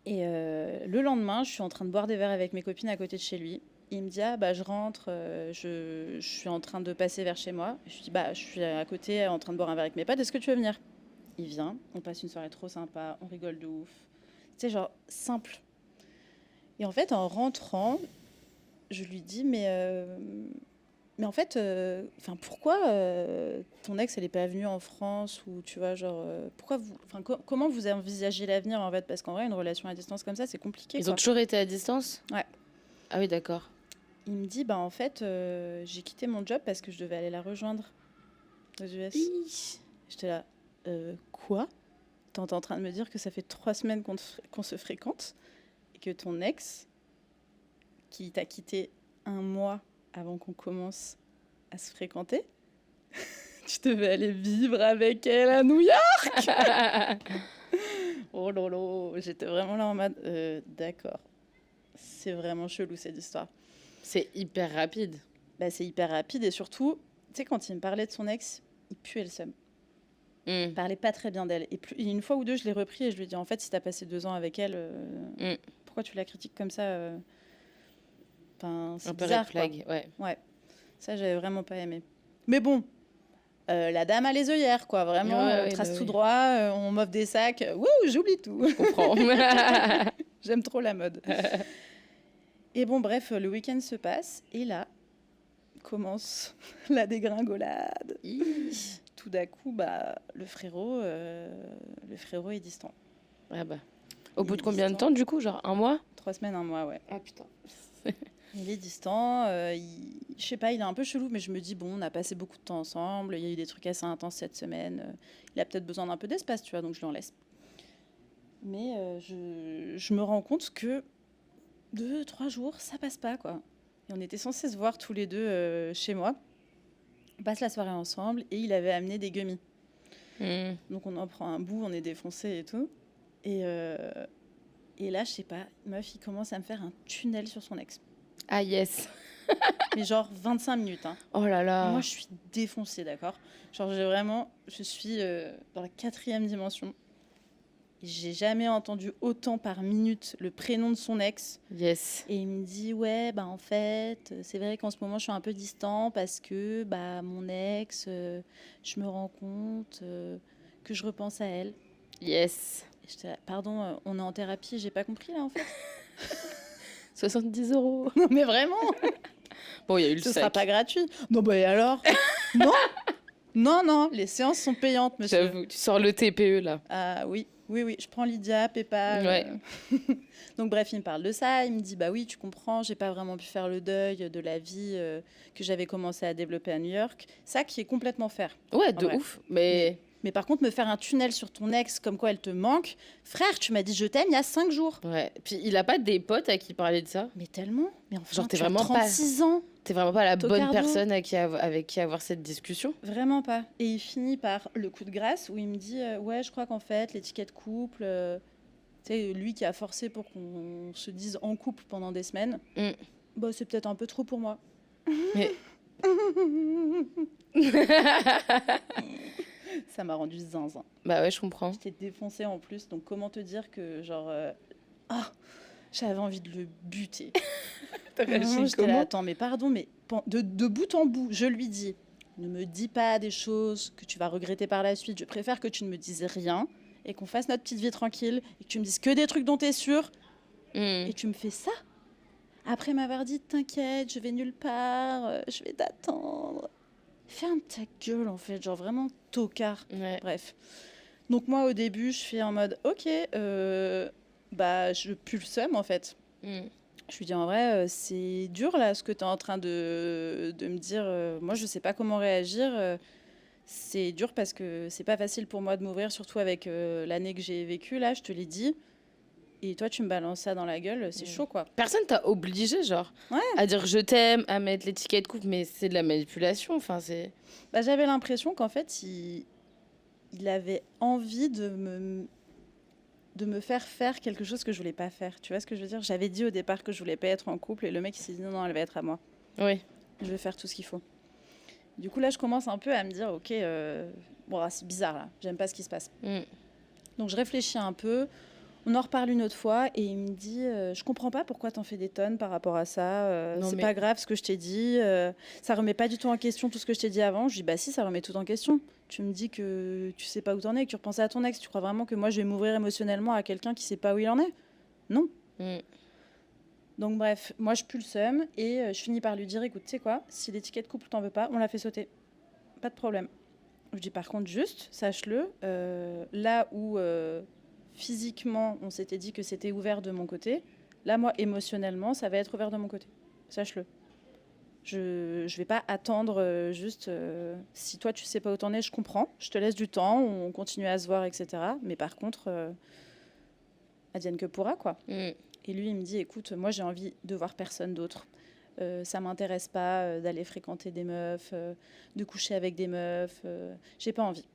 Et le lendemain, je suis en train de boire des verres avec mes copines à côté de chez lui. Il me dit, ah bah je rentre, je suis en train de passer vers chez moi. Je lui dis, bah je suis à côté en train de boire un verre avec mes potes, est-ce que tu veux venir? Il vient, on passe une soirée trop sympa, on rigole de ouf. Tu sais, genre simple. Et en fait, en rentrant, je lui dis, mais en fait, pourquoi ton ex, elle n'est pas venue en France ou tu vois, genre, pourquoi vous, comment vous envisagez l'avenir en fait? Parce qu'en vrai, une relation à distance comme ça, c'est compliqué.
Ils
quoi.
ont toujours été à distance?
Ouais.
Ah oui, d'accord.
Il me dit, bah en fait, j'ai quitté mon job parce que je devais aller la rejoindre. aux US. J'étais là, quoi? T'es en train de me dire que ça fait 3 semaines qu'on se fréquente et que ton ex, qui t'a quitté 1 mois avant qu'on commence à se fréquenter, tu devais aller vivre avec elle à New York. Oh lolo, j'étais vraiment là en mode, d'accord. C'est vraiment chelou cette histoire.
C'est hyper rapide.
Bah, c'est hyper rapide et surtout, tu sais, quand il me parlait de son ex, il puait le seum. Il parlait pas très bien d'elle. Et une fois ou deux, je l'ai repris et je lui ai dit, en fait, si t'as passé 2 ans avec elle, pourquoi tu la critiques comme ça Enfin, c'est
Un peu
bizarre,
red flag,
quoi.
ouais.
Ouais, ça, j'avais vraiment pas aimé. Mais bon, la dame a les œillères, quoi. Vraiment,
Ouais,
trace
bah
tout
oui.
droit, on m'offre des sacs. Wouh, j'oublie tout.
Je comprends.
J'aime trop la mode. Et bon, bref, le week-end se passe et là commence la dégringolade. Tout d'un coup, bah, le frérot est distant.
Ah bah. Au bout
Il
de
est
combien de
distant.
temps, du coup? Genre 1 mois?
3 semaines, 1 mois, ouais.
Ah putain.
Il est distant, je sais pas, il est un peu chelou, mais je me dis, bon, on a passé beaucoup de temps ensemble, il y a eu des trucs assez intenses cette semaine, il a peut-être besoin d'un peu d'espace, tu vois, donc je lui en laisse. Mais je me rends compte que 2-3 jours, ça passe pas, quoi. Et on était censés se voir tous les deux chez moi. On passe la soirée ensemble et il avait amené des gummies. Donc on en prend un bout, on est défoncé et tout. Et là, je sais pas, meuf, il commence à me faire un tunnel sur son ex.
Ah yes.
Mais genre 25 minutes, hein.
Oh là
Et
là.
moi, je suis défoncée, d'accord? Genre, je suis dans la 4e dimension. J'ai jamais entendu autant par minute le prénom de son ex.
Yes.
Et il me dit, ouais, bah en fait, c'est vrai qu'en ce moment, je suis un peu distant parce que bah, mon ex, je me rends compte que je repense à elle.
Yes.
Et j'étais là, pardon, on est en thérapie, j'ai pas compris là en fait.
70 €.
Non, mais vraiment,
Bon, il y a eu le
ce
sac.
sera pas gratuit. Non, bah et alors? Non, non, les séances sont payantes, monsieur.
J'avoue, tu sors le TPE là.
Ah oui, je prends Lydia, PayPal.
Ouais.
Donc bref, il me parle de ça, il me dit bah oui, tu comprends, j'ai pas vraiment pu faire le deuil de la vie que j'avais commencé à développer à New York. Ça qui est complètement faire.
Ouais, de
vrai.
ouf. Mais
Mais par contre, me faire un tunnel sur ton ex comme quoi elle te manque, frère, tu m'as dit je t'aime il y a 5 jours.
ouais. Puis il a pas des potes à qui parler de ça?
Mais tellement. Mais enfin,
Genre, t'es
tu as
vraiment pas-
36 ans.
T'es vraiment pas la bonne
Tocardo.
personne avec qui avoir cette discussion?
Vraiment pas. Et il finit par le coup de grâce où il me dit ouais, je crois qu'en fait, l'étiquette couple, tu sais, lui qui a forcé pour qu'on se dise en couple pendant des semaines, bah, c'est peut-être un peu trop pour moi.
Mais
Ça m'a rendu zinzin.
bah ouais, je comprends.
J'étais défoncée en plus, donc comment te dire que genre j'avais envie de le buter.
T'as réagi
Vraiment, j'étais là,
comment?
attends, mais pardon, mais de bout en bout, je lui dis, ne me dis pas des choses que tu vas regretter par la suite. Je préfère que tu ne me dises rien et qu'on fasse notre petite vie tranquille et que tu me dises que des trucs dont t'es sûr et tu me fais ça. Après m'avoir dit, t'inquiète, je vais nulle part, je vais t'attendre. Ferme ta gueule, en fait, genre vraiment tocard.
Ouais.
Bref. Donc moi, au début, je fais en mode, ok, bah, je pue le seum, en fait. Je lui dis, en vrai, c'est dur, là, ce que tu es en train de me dire. Moi, je sais pas comment réagir. C'est dur parce que c'est pas facile pour moi de m'ouvrir, surtout avec l'année que j'ai vécue, là, je te l'ai dit. Et toi, tu me balances ça dans la gueule, c'est chaud, quoi.
Personne t'a obligé, genre, à dire je t'aime, à mettre l'étiquette couple, mais c'est de la manipulation. Enfin, c'est.
Bah, j'avais l'impression qu'en fait, il avait envie de me faire quelque chose que je voulais pas faire. Tu vois ce que je veux dire? J'avais dit au départ que je voulais pas être en couple et le mec il s'est dit non, elle va être à moi.
Oui.
Je vais faire tout ce qu'il faut. Du coup, là, je commence un peu à me dire, ok, bon, c'est bizarre, là. J'aime pas ce qui se passe. Donc, je réfléchis un peu. On en reparle une autre fois et il me dit, je comprends pas pourquoi t'en fais des tonnes par rapport à ça.
Non,
C'est
mais-
pas grave ce que je t'ai dit. Ça remet pas du tout en question tout ce que je t'ai dit avant. Je dis, bah si, ça remet tout en question. Tu me dis que tu sais pas où t'en es, que tu repensais à ton ex. Tu crois vraiment que moi, je vais m'ouvrir émotionnellement à quelqu'un qui sait pas où il en est? Non. Donc bref, moi je pue le seum et je finis par lui dire, écoute, tu sais quoi, si l'étiquette couple t'en veux pas, on la fait sauter. Pas de problème. Je dis par contre, juste, sache-le, là où physiquement on s'était dit que c'était ouvert de mon côté, là moi émotionnellement ça va être ouvert de mon côté. Sache-le. Je vais pas attendre juste... si toi, tu sais pas où t'en es, je comprends. Je te laisse du temps, on continue à se voir, etc. Mais par contre, advienne que pourra, quoi. Et lui, il me dit, écoute, moi, j'ai envie de voir personne d'autre. Ça m'intéresse pas d'aller fréquenter des meufs, de coucher avec des meufs. J'ai pas envie.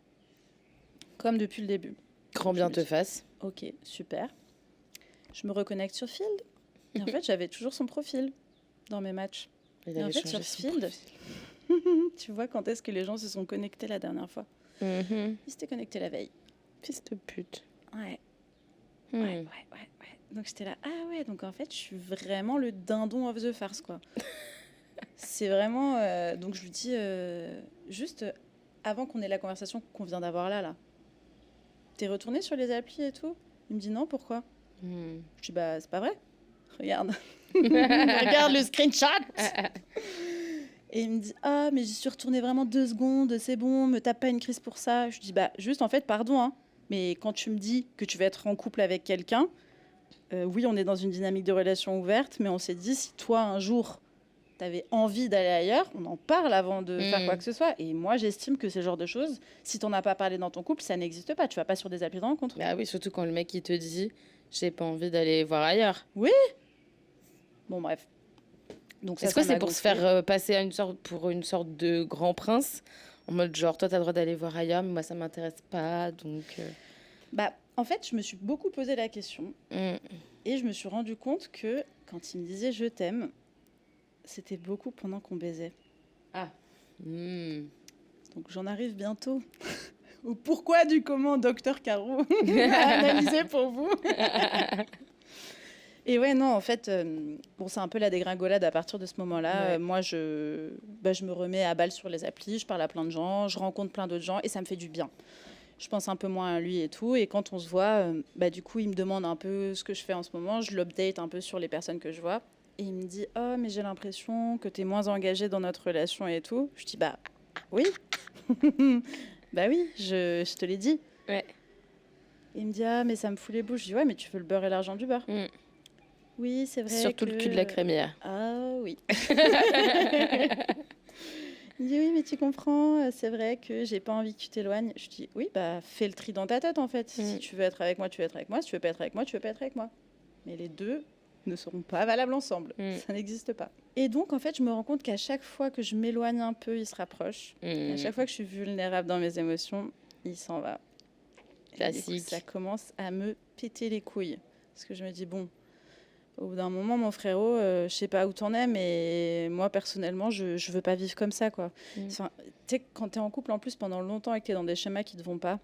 Comme depuis le début.
Grand bien te fasse.
Ok, super. Je me reconnecte sur Field. Et en fait, j'avais toujours son profil dans mes matchs.
Il
Et en
avait
fait,
changé
sur
son
Field,
profil.
tu vois quand est-ce que les gens se sont connectés la dernière fois. Ils s'étaient connectés la veille.
Fils de pute.
Ouais.
Hmm.
Ouais. Donc j'étais là, ah ouais, donc en fait, je suis vraiment le dindon of the farce, quoi. C'est vraiment... donc je lui dis, juste avant qu'on ait la conversation qu'on vient d'avoir là, t'es retourné sur les applis et tout? Il me dit non, pourquoi? Je dis, bah, c'est pas vrai. Regarde. Regarde le screenshot. Et il me dit, ah, mais j'y suis retournée vraiment 2 secondes, c'est bon, me tape pas une crise pour ça. Je dis, bah, juste, en fait, pardon, hein, mais quand tu me dis que tu vas être en couple avec quelqu'un, oui, on est dans une dynamique de relation ouverte, mais on s'est dit, si toi, un jour, t'avais envie d'aller ailleurs, on en parle avant de faire quoi que ce soit. Et moi, j'estime que ce genre de choses, si t'en as pas parlé dans ton couple, ça n'existe pas. Tu vas pas sur des applis de rencontre.
Bah oui, surtout quand le mec il te dit j'ai pas envie d'aller voir ailleurs.
Bon, bref. Donc
Est-ce que
ça
c'est
m'a
pour se
gonflé.
faire passer à une sorte de grand prince en mode genre toi t'as le droit d'aller voir ailleurs mais moi ça m'intéresse pas donc.
Bah, en fait, je me suis beaucoup posé la question et je me suis rendu compte que quand il me disait je t'aime, c'était beaucoup pendant qu'on baisait. Donc j'en arrive bientôt au pourquoi du comment, docteur Caro, à analyser pour vous. Et ouais, non, en fait, bon, c'est un peu la dégringolade à partir de ce moment-là.
Ouais.
Moi, je me remets à balle sur les applis, je parle à plein de gens, je rencontre plein d'autres gens et ça me fait du bien. Je pense un peu moins à lui et tout. Et quand on se voit, du coup, il me demande un peu ce que je fais en ce moment. Je l'update un peu sur les personnes que je vois. Et il me dit, oh, mais j'ai l'impression que tu es moins engagée dans notre relation et tout. Je dis, bah oui. Bah oui, je te l'ai dit.
Ouais.
Et il me dit, ah, mais ça me fout les bouches. Je dis, ouais, mais tu veux le beurre et l'argent du beurre. Oui, c'est vrai.
Surtout le cul de la crémière.
Ah oui. Il dit, oui, mais tu comprends, c'est vrai que j'ai pas envie que tu t'éloignes. Je dis, oui, bah fais le tri dans ta tête en fait. Si tu veux être avec moi, tu veux être avec moi. Si tu veux pas être avec moi, tu veux pas être avec moi. Mais les deux ne seront pas valables ensemble. Ça n'existe pas. Et donc, en fait, je me rends compte qu'à chaque fois que je m'éloigne un peu, il se rapproche. Et à chaque fois que je suis vulnérable dans mes émotions, il s'en va. Et du coup,
Classique.
ça commence à me péter les couilles. Parce que je me dis, bon, au bout d'un moment, mon frérot, je sais pas où t'en es, mais moi, personnellement, je veux pas vivre comme ça, quoi. Enfin, tu sais, quand t'es en couple, en plus, pendant longtemps et que t'es dans des schémas qui te vont pas,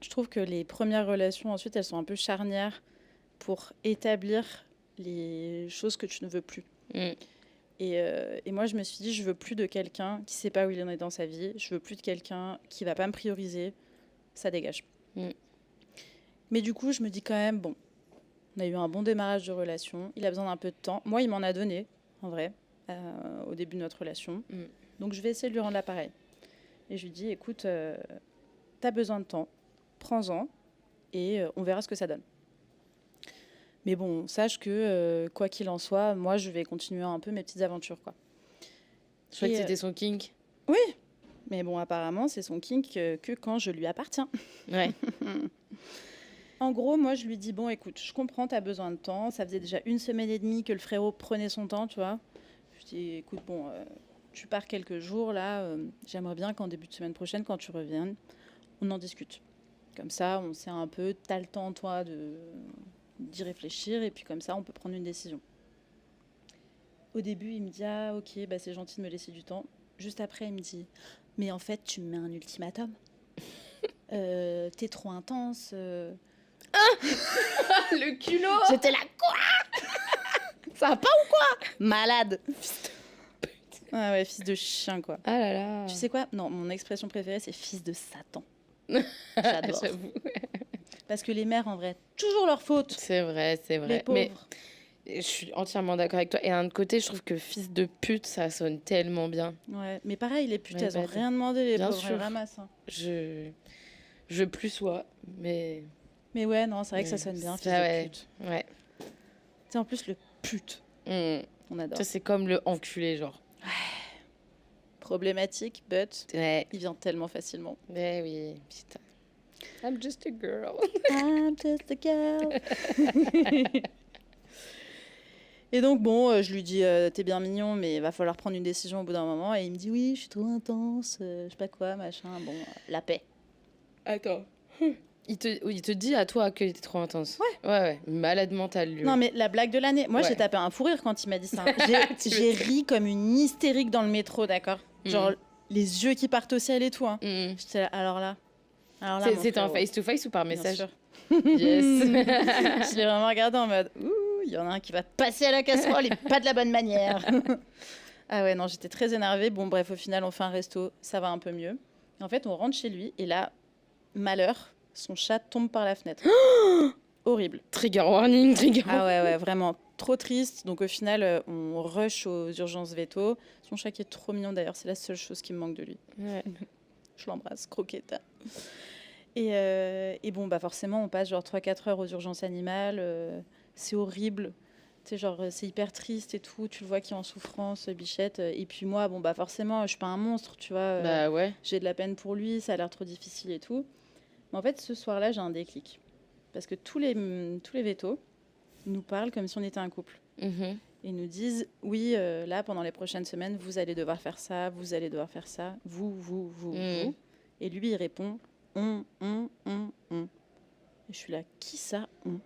je trouve que les premières relations, ensuite, elles sont un peu charnières pour établir les choses que tu ne veux plus. Et moi, je me suis dit, je veux plus de quelqu'un qui sait pas où il en est dans sa vie. Je veux plus de quelqu'un qui va pas me prioriser. Ça dégage. Mais du coup, je me dis quand même, bon, on a eu un bon démarrage de relation. Il a besoin d'un peu de temps. Moi, il m'en a donné, en vrai, au début de notre relation. Donc, je vais essayer de lui rendre l'appareil. Et je lui dis, écoute, t'as besoin de temps. Prends-en. Et on verra ce que ça donne. Mais bon, sache que, quoi qu'il en soit, moi, je vais continuer un peu mes petites aventures, quoi.
Je crois que c'était son kink.
Oui. Mais bon, apparemment, c'est son kink que quand je lui appartiens.
Ouais.
En gros, moi, je lui dis, bon, écoute, je comprends, t'as besoin de temps. Ça faisait déjà 1 semaine et demie que le frérot prenait son temps, tu vois. Je dis, écoute, bon, tu pars quelques jours, là. J'aimerais bien qu'en début de semaine prochaine, quand tu reviennes, on en discute. Comme ça, on sait un peu, t'as le temps, toi, d'y réfléchir. Et puis comme ça, on peut prendre une décision. Au début, il me dit, ah, ok, bah, c'est gentil de me laisser du temps. Juste après, il me dit, mais en fait, tu me mets un ultimatum. T'es trop intense.
Le culot.
J'étais là, quoi? Ça va pas ou quoi? Malade. Ah ouais, fils de chien, quoi.
Ah là là.
Tu sais quoi? Non, mon expression préférée, c'est fils de Satan. J'adore.
J'avoue.
Parce que les mères, en vrai, toujours leur faute.
C'est vrai, c'est vrai.
Les pauvres.
Mais je suis entièrement d'accord avec toi. Et d'un autre côté, je trouve que fils de pute, ça sonne tellement bien.
Ouais, mais pareil, les putes,
Ouais,
elles ont
bad.
rien demandé, les
Bien
pauvres,
sûr.
elles ramassent. Hein.
Je plus sois, mais.
Mais ouais, non, c'est vrai que ça sonne bien, fils
Ça,
de
ouais.
pute.
Ouais.
Tu sais, en plus, le pute, on adore.
Ça, c'est comme le enculé, genre.
Problématique, but
Ouais.
il vient tellement facilement.
Mais oui, putain. I'm just a girl.
I'm just a girl. Et donc, bon, je lui dis, t'es bien mignon, mais il va falloir prendre une décision au bout d'un moment. Et il me dit, oui, je suis trop intense, je sais pas quoi, machin. Bon, la paix.
Attends. Il te dit à toi qu'il était trop intense. Ouais. Malade mental, lui.
Non, mais la blague de l'année. Moi,
Ouais.
j'ai tapé un fou rire quand il m'a dit ça.
Tu
J'ai ri comme une hystérique dans le métro, d'accord. Genre, les yeux qui partent au ciel et tout. Hein. J'étais là, alors là, mon
C'était en
frérot.
face-to-face ou par
Bien
message?
sûr.
Yes.
Je l'ai vraiment regardé en mode, ouh, il y en a un qui va passer à la casserole et pas de la bonne manière. Ah ouais, non, j'étais très énervée. Bon, bref, au final, on fait un resto, ça va un peu mieux. En fait, on rentre chez lui et là, malheur, son chat tombe par la fenêtre. Horrible.
Trigger warning, trigger warning.
Ah ouais, vraiment trop triste. Donc au final, on rush aux urgences veto. Son chat qui est trop mignon d'ailleurs, c'est la seule chose qui me manque de lui.
Ouais.
Je l'embrasse, croqueta. Et bon, bah forcément, on passe genre 3-4 heures aux urgences animales. C'est horrible. Tu sais, genre, c'est hyper triste et tout. Tu le vois qui est en souffrance, Bichette. Et puis moi, bon, bah forcément, je suis pas un monstre, tu vois.
Bah ouais.
J'ai de la peine pour lui, ça a l'air trop difficile et tout. Mais en fait, ce soir-là, j'ai un déclic. Parce que tous les vétos nous parlent comme si on était un couple.
Mhm.
Et nous disent, oui, là, pendant les prochaines semaines, vous allez devoir faire ça, vous allez devoir faire ça, vous. Et lui, il répond, on. Et je suis là, qui ça, on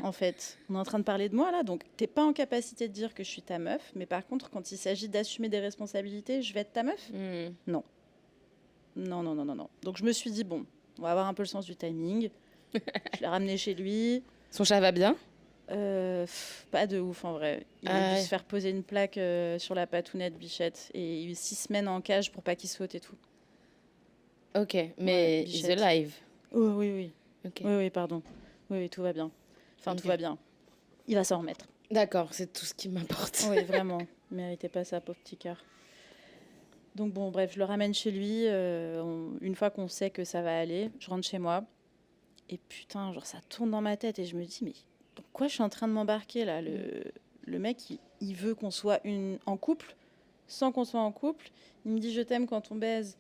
En fait, on est en train de parler de moi, là, donc t'es pas en capacité de dire que je suis ta meuf, mais par contre, quand il s'agit d'assumer des responsabilités, je vais être ta meuf? Non. Donc je me suis dit, bon, on va avoir un peu le sens du timing. Je l'ai ramené chez lui.
Son chat va bien?
Pas de ouf en vrai. Il a dû se faire poser une plaque sur la patounette Bichette et il y a eu 6 semaines en cage pour pas qu'il saute et tout.
Ok, mais
Ouais,
he's
Bichette.
alive.
Oh, oui.
Ok.
Oui, pardon. Oui, tout va bien. Enfin,
Ok.
tout va bien. Il va s'en remettre.
D'accord, c'est tout ce qui m'importe.
Oui, vraiment. Il méritait pas ça, pauvre petit cœur. Donc bon, bref, je le ramène chez lui. Une fois qu'on sait que ça va aller, je rentre chez moi. Et putain, genre ça tourne dans ma tête et je me dis, mais dans quoi je suis en train de m'embarquer là? Le mec, il veut qu'on soit en couple sans qu'on soit en couple. Il me dit je t'aime quand on baise,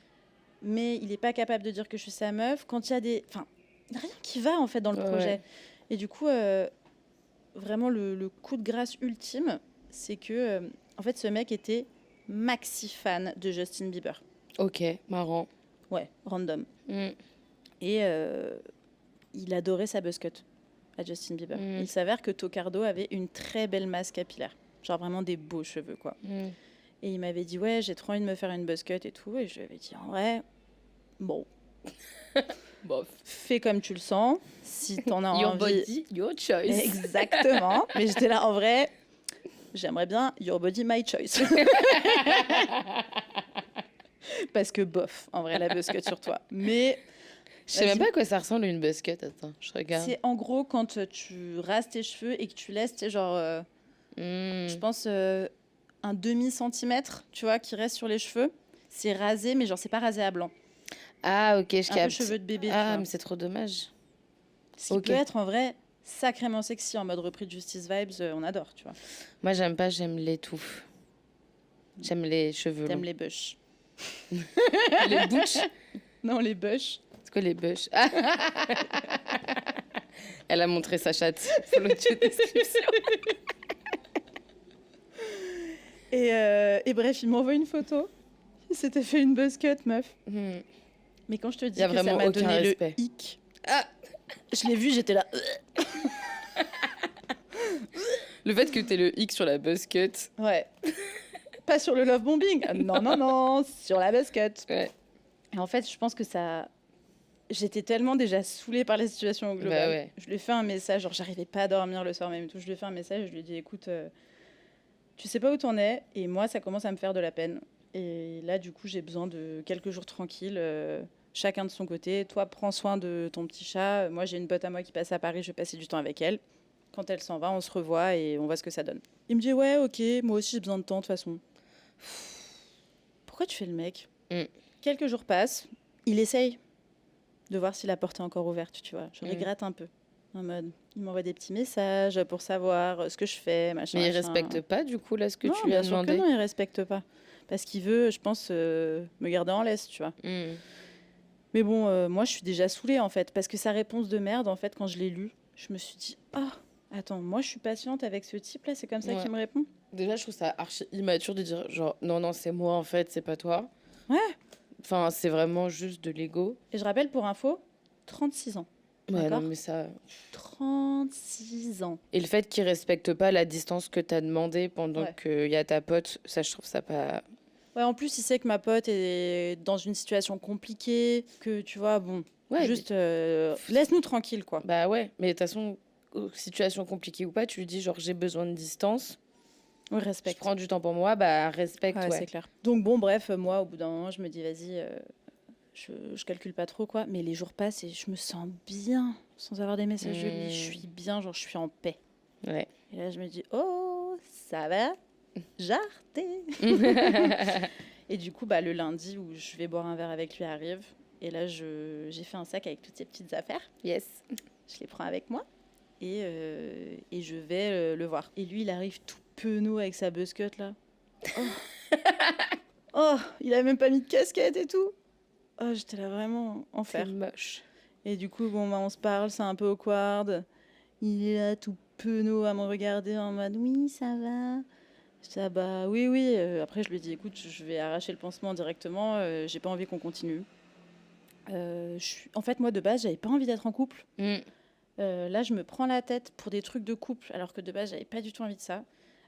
mais il n'est pas capable de dire que je suis sa meuf. Quand il y a des... Enfin, rien qui va en fait dans le projet. Et du coup, vraiment le coup de grâce ultime, c'est que en fait ce mec était maxi fan de Justin Bieber.
Ok, marrant.
Ouais, random.
Mm.
Et il adorait sa buzzcut à Justin Bieber.
Mm.
Il s'avère que Tocardo avait une très belle masse capillaire. Genre vraiment des beaux cheveux, quoi.
Mm.
Et il m'avait dit, ouais, j'ai trop envie de me faire une buzzcut et tout. Et je lui avais dit, en vrai, bon,
Bof.
fais comme tu le sens. Si t'en as
Your
envie...
body, your choice.
Exactement. Mais j'étais là, en vrai, j'aimerais bien your body, my choice. Parce que bof, en vrai, la buzzcut sur toi. Mais...
Je sais même
Vas-y.
pas à quoi ça ressemble une buzzcut. Attends, je regarde.
C'est en gros quand tu rases tes cheveux et que tu laisses, tu sais, genre, je pense, un demi-centimètre, tu vois, qui reste sur les cheveux. C'est rasé, mais genre, c'est pas rasé à blanc.
Ah, ok, je
Un peu
capte.
cheveux de bébé, tu
Ah,
vois.
mais c'est trop dommage.
Ce qui
ok.
peut être, en vrai, sacrément sexy en mode repris de Justice Vibes, on adore, tu vois.
Moi, j'aime pas, j'aime les touffes. J'aime les cheveux
T'aimes
longs.
les bush.
Les butch.
Non, les bush.
C'est quoi les bush? Ah. Elle a montré sa chatte. Faut l'audio description.
Et bref, il m'envoie une photo. Il s'était fait une buzzcut, meuf.
Hmm.
Mais quand je te dis
Y a
que ça
vraiment
m'a
aucun
donné
respect.
le hic,
Ah.
je l'ai vu, j'étais là...
Le fait que t'aies le X sur la buzzcut.
Ouais. Pas sur le love bombing. Non, sur la buzzcut.
Ouais.
Et en fait, je pense que ça... J'étais tellement déjà saoulée par la situation au global.
Bah ouais.
Je lui ai fait un message, genre j'arrivais pas à dormir le soir même. Tout. Je lui ai fait un message, je lui ai dit, écoute, tu sais pas où t'en es, et moi, ça commence à me faire de la peine. Et là, du coup, j'ai besoin de quelques jours tranquilles, chacun de son côté. Toi, prends soin de ton petit chat. Moi, j'ai une pote à moi qui passe à Paris, je vais passer du temps avec elle. Quand elle s'en va, on se revoit et on voit ce que ça donne. Il me dit, ouais, ok, moi aussi j'ai besoin de temps, de toute façon. Pourquoi tu fais le mec? Quelques jours passent, il essaye de voir si la porte est encore ouverte, tu vois. Je regrette un peu. En mode, il m'envoie des petits messages pour savoir ce que je fais, machin,
Mais il
machin.
respecte pas, du coup, là, ce que
Non,
tu lui as
bien sûr que
demandé.
non, il respecte pas. Parce qu'il veut, je pense, me garder en laisse, tu vois. Mais bon, moi, je suis déjà saoulée, en fait. Parce que sa réponse de merde, en fait, quand je l'ai lue, je me suis dit, ah, attends, moi, je suis patiente avec ce type-là, c'est comme ça
Ouais.
qu'il me répond.
Déjà, je trouve ça archi immature de dire, genre, non, c'est moi, en fait, c'est pas toi.
Ouais.
Enfin, c'est vraiment juste de l'ego.
Et je rappelle, pour info, 36 ans.
Ouais,
D'accord.
non, mais ça...
36 ans.
Et le fait qu'il respecte pas la distance que t'as demandé pendant
Ouais.
qu'il y a ta pote, ça, je trouve ça pas...
Ouais, en plus, il sait que ma pote est dans une situation compliquée, que, tu vois, bon,
Ouais,
juste laisse-nous tranquille, quoi.
Bah ouais, mais de toute façon, situation compliquée ou pas, tu lui dis, genre, j'ai besoin de distance,
Oui,
je
respecte.
prends du temps pour moi, bah respecte,
Ouais,
ouais.
c'est clair. Donc bon, bref, moi, au bout d'un moment, je me dis, vas-y, je calcule pas trop, quoi. Mais les jours passent et je me sens bien, sans avoir des messages de lui. Je suis bien, genre, je suis en paix.
Ouais.
Et là, je me dis, oh, ça va, jarté. Et du coup, bah, le lundi où je vais boire un verre avec lui arrive. Et là, j'ai fait un sac avec toutes ces petites affaires.
Yes.
Je les prends avec moi. Et je vais le voir. Et lui, il arrive tout penaud avec sa buzzcut, là. Oh. Oh, il a même pas mis de casquette et tout. Oh, j'étais là vraiment en
C'est
enfer.
moche.
Et du coup, bon, bah, on se parle, c'est un peu awkward. Il est là tout penaud à me regarder en mode oui, ça va. J'étais là, bah oui, oui. Après, je lui ai dit, écoute, je vais arracher le pansement directement. J'ai pas envie qu'on continue. En fait, moi, de base, j'avais pas envie d'être en couple. Là, je me prends la tête pour des trucs de couple, alors que de base, j'avais pas du tout envie de ça.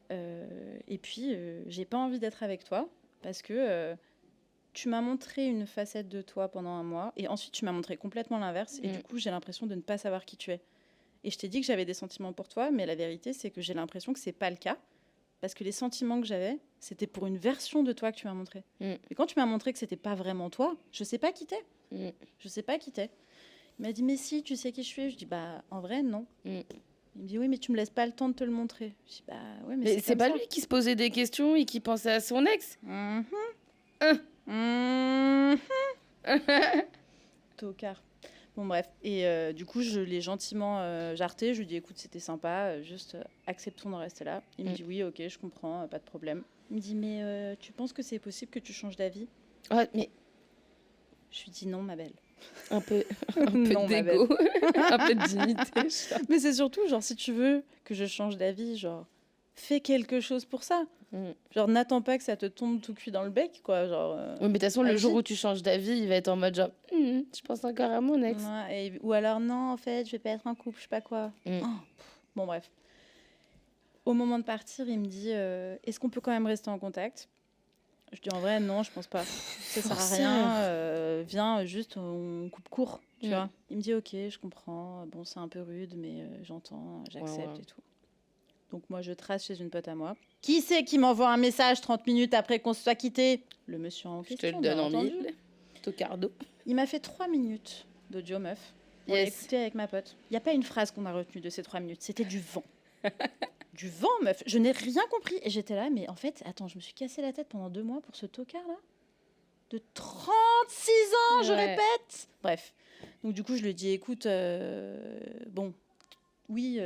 Et puis, j'ai pas envie d'être avec toi parce que tu m'as montré une facette de toi pendant un mois et ensuite tu m'as montré complètement l'inverse. Et du coup, j'ai l'impression de ne pas savoir qui tu es. Et je t'ai dit que j'avais des sentiments pour toi, mais la vérité, c'est que j'ai l'impression que c'est pas le cas parce que les sentiments que j'avais, c'était pour une version de toi que tu m'as montré. Et quand tu m'as montré que c'était pas vraiment toi, je sais pas qui t'es. Je sais pas qui t'es. Il m'a dit, mais si, tu sais qui je suis. Je dis, bah, en vrai, non. Il me dit, oui, mais tu me laisses pas le temps de te le montrer. Je dis, bah, ouais, mais
Mais c'est
comme
pas
ça.
lui qui se posait des questions et qui pensait à son ex.
Tocard. Bon, bref. Et du coup, je l'ai gentiment jarté. Je lui ai dit, écoute, c'était sympa, juste acceptons d'en rester là. Il me dit, oui, ok, je comprends, pas de problème. Il me dit, mais tu penses que c'est possible que tu changes d'avis?
Ouais, mais
Je lui dis, non, ma belle.
un peu
Non, ma
d'égo, un peu de dignité.
Mais c'est surtout, genre, si tu veux que je change d'avis, genre, fais quelque chose pour ça. Genre, n'attends pas que ça te tombe tout cuit dans le bec, quoi. Genre,
Oui, mais de toute façon, le
agis.
jour où tu changes d'avis, il va être en mode genre, je pense encore à mon ex.
Ouais, ou alors, non, en fait, je vais pas être en couple, je sais pas quoi. Bon, bref. Au moment de partir, il me dit, est-ce qu'on peut quand même rester en contact? Je dis, en vrai, non, je pense pas. Ça sert à rien. Viens, juste, on coupe court, tu vois. Il me dit, ok, je comprends. Bon, c'est un peu rude, mais j'entends, j'accepte et tout. Donc moi, je trace chez une pote à moi. Qui c'est qui m'envoie un message 30 minutes après qu'on se soit quitté? Le monsieur en
Je
question,
te le donne
bien
en
entendu.
1000. Tocardo.
Il m'a fait 3 minutes d'audio, meuf. On l'a écouté avec ma pote. Il n'y a pas une phrase qu'on a retenue de ces 3 minutes. C'était du vent. Du vent, meuf. Je n'ai rien compris. Et j'étais là, mais en fait, attends, je me suis cassé la tête pendant 2 mois pour ce tocard-là. De 36 ans, je répète. Bref. Donc du coup, je lui ai dit, écoute, bon... Oui,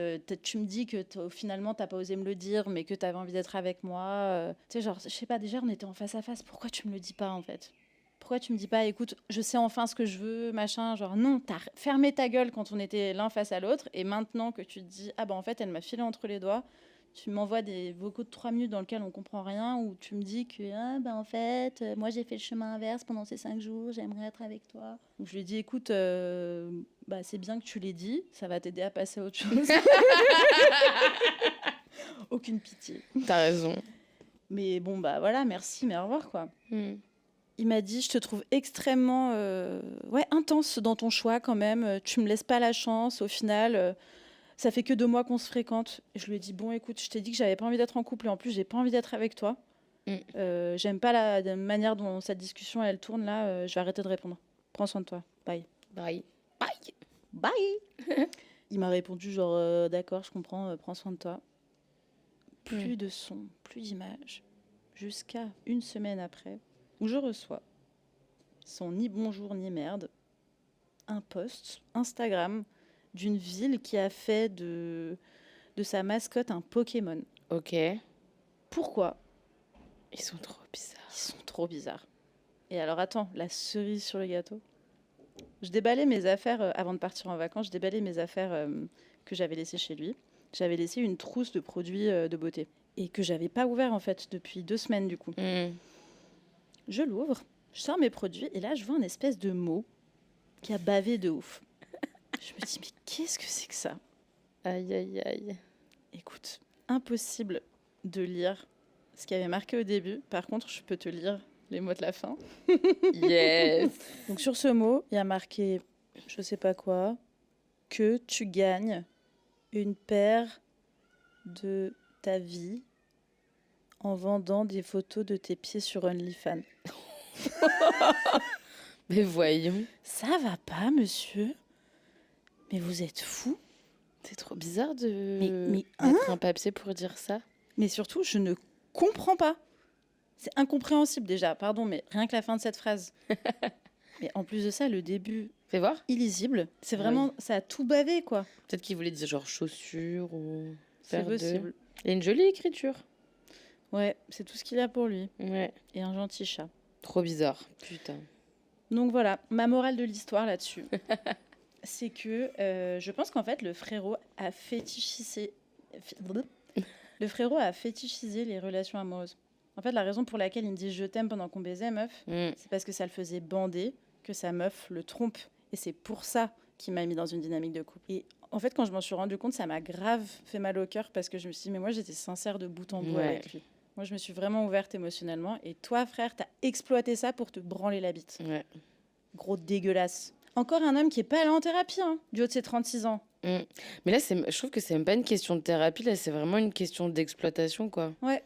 tu me dis que finalement, t'as pas osé me le dire, mais que t'avais envie d'être avec moi. Tu sais, genre, je sais pas, déjà, on était en face à face. Pourquoi tu me le dis pas, en fait? Pourquoi tu me dis pas, écoute, je sais enfin ce que je veux, machin. Genre, non, t'as fermé ta gueule quand on était l'un face à l'autre. Et maintenant que tu te dis, ah bah en fait, elle m'a filé entre les doigts, tu m'envoies des vocaux de 3 minutes dans lesquels on comprend rien, où tu me dis que, ah bah en fait, moi j'ai fait le chemin inverse pendant ces 5 jours, j'aimerais être avec toi. Donc je lui ai dit, écoute, bah c'est bien que tu l'aies dit, ça va t'aider à passer à autre chose. Aucune pitié.
T'as raison.
Mais bon, bah voilà, merci, mais au revoir, quoi. Il m'a dit, je te trouve extrêmement intense dans ton choix quand même. Tu me laisses pas la chance. Au final, ça fait que 2 mois qu'on se fréquente. Et je lui ai dit, bon, écoute, je t'ai dit que j'avais pas envie d'être en couple et en plus, j'ai pas envie d'être avec toi. J'aime pas la manière dont cette discussion, elle tourne là. Je vais arrêter de répondre. Prends soin de toi. Bye.
Bye. Bye.
Bye. Il m'a répondu genre, d'accord, je comprends, prends soin de toi. Plus de son, plus d'images. Jusqu'à 1 semaine après, où je reçois son ni bonjour ni merde, un post Instagram d'une ville qui a fait de sa mascotte un Pokémon.
Ok.
Pourquoi?
Ils sont trop bizarres.
Ils sont trop bizarres. Et alors attends, la cerise sur le gâteau. Je déballais mes affaires avant de partir en vacances. Je déballais mes affaires que j'avais laissées chez lui. J'avais laissé une trousse de produits de beauté et que j'avais pas ouvert en fait depuis 2 semaines du coup. Je l'ouvre, je sors mes produits et là je vois une espèce de mot qui a bavé de ouf. Je me dis mais qu'est-ce que c'est que ça?
Aïe, aïe, aïe.
Écoute, impossible de lire ce qu'il y avait marqué au début. Par contre, je peux te lire les mots de la fin.
Yes.
Donc sur ce mot, il y a marqué, je sais pas quoi, que tu gagnes une paire de ta vie en vendant des photos de tes pieds sur OnlyFans.
Mais voyons.
Ça va pas, monsieur? Mais vous êtes fou?
C'est trop bizarre de
Mais
mettre un papier pour dire ça.
Mais surtout, je ne comprends pas. C'est incompréhensible déjà, pardon, mais rien que la fin de cette phrase. Mais en plus de ça, le début,
Fais voir.
illisible. C'est vraiment, ça a tout bavé, quoi.
Peut-être qu'il voulait dire genre chaussures ou
C'est
paire de-
possible.
Il y a une jolie écriture.
Ouais, c'est tout ce qu'il a pour lui.
Ouais.
Et un gentil chat.
Trop bizarre. Putain.
Donc voilà, ma morale de l'histoire là-dessus, c'est que je pense qu'en fait, le frérot a fétichisé... Le frérot a fétichisé les relations amoureuses. En fait, la raison pour laquelle il me dit « je t'aime » pendant qu'on baisait, meuf, c'est parce que ça le faisait bander, que sa meuf le trompe. Et c'est pour ça qu'il m'a mis dans une dynamique de couple. Et en fait, quand je m'en suis rendu compte, ça m'a grave fait mal au cœur parce que je me suis dit, mais moi, j'étais sincère de bout en bout
Ouais.
avec lui. Moi, je me suis vraiment ouverte émotionnellement. Et toi, frère, t'as exploité ça pour te branler la bite.
Ouais.
Gros dégueulasse. Encore un homme qui est pas allé en thérapie, hein, du haut de ses 36 ans.
Mais là, je trouve que c'est même pas une question de thérapie, là, c'est vraiment une question d'exploitation, quoi.
Ouais,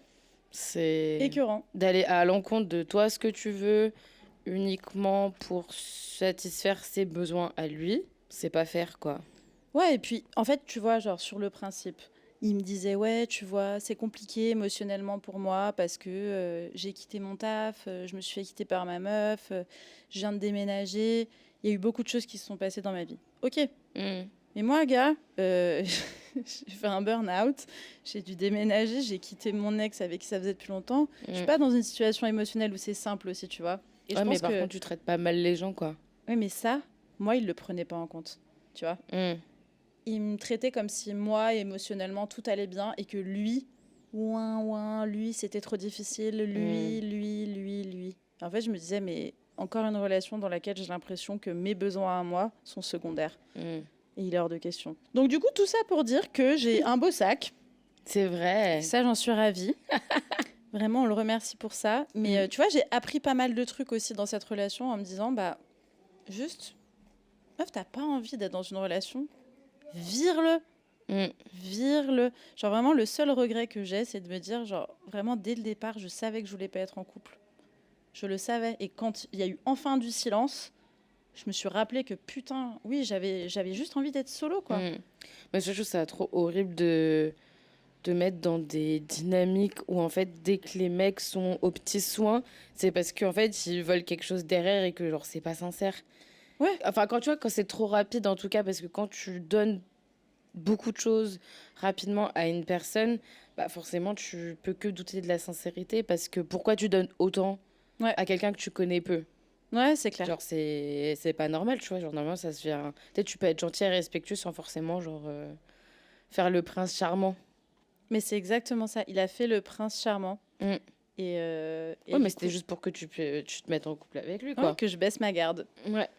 C'est
écœurant.
d'aller à l'encontre de toi ce que tu veux uniquement pour satisfaire ses besoins à lui. C'est pas faire, quoi.
Ouais, et puis, en fait, tu vois, genre, sur le principe, il me disait, ouais, tu vois, c'est compliqué émotionnellement pour moi parce que j'ai quitté mon taf, je me suis fait quitter par ma meuf, je viens de déménager. Il y a eu beaucoup de choses qui se sont passées dans ma vie. Ok. Mais moi, gars, j'ai fait un burn-out, j'ai dû déménager, j'ai quitté mon ex avec qui ça faisait depuis longtemps. Je suis pas dans une situation émotionnelle où c'est simple aussi, tu vois. Et
Ouais,
je
mais
pense
par
que...
contre, tu traites pas mal les gens, quoi.
Oui, mais ça, moi, il le prenait pas en compte, tu vois. Il me traitait comme si moi, émotionnellement, tout allait bien et que lui, lui, c'était trop difficile, lui. En fait, je me disais, mais encore une relation dans laquelle j'ai l'impression que mes besoins à moi sont secondaires. Et il est hors de question. Donc du coup, tout ça pour dire que j'ai un beau sac.
C'est vrai.
Ça, j'en suis ravie. Vraiment, on le remercie pour ça. Mais tu vois, j'ai appris pas mal de trucs aussi dans cette relation en me disant, bah, juste, meuf, t'as pas envie d'être dans une relation, vire-le. Vire-le. Genre vraiment, le seul regret que j'ai, c'est de me dire, genre, vraiment, dès le départ, je savais que je voulais pas être en couple. Je le savais. Et quand il y a eu enfin du silence, je me suis rappelé que putain, oui, j'avais juste envie d'être solo, quoi.
Mais je trouve ça trop horrible de mettre dans des dynamiques où en fait dès que les mecs sont aux petits soins, c'est parce qu'en fait ils veulent quelque chose derrière et que genre c'est pas sincère.
Ouais.
Enfin quand tu vois, quand c'est trop rapide en tout cas, parce que quand tu donnes beaucoup de choses rapidement à une personne, bah forcément tu peux que douter de la sincérité, parce que pourquoi tu donnes autant à quelqu'un que tu connais peu?
Ouais, c'est clair.
Genre c'est pas normal, tu vois, genre normalement ça se vient. Peut-être tu peux être gentil et respectueux sans forcément genre faire le prince charmant.
Mais c'est exactement ça. Il a fait le prince charmant. Et
ouais, mais c'était juste pour que tu te mettes en couple avec lui, quoi.
Ouais, que je baisse ma garde.
Ouais.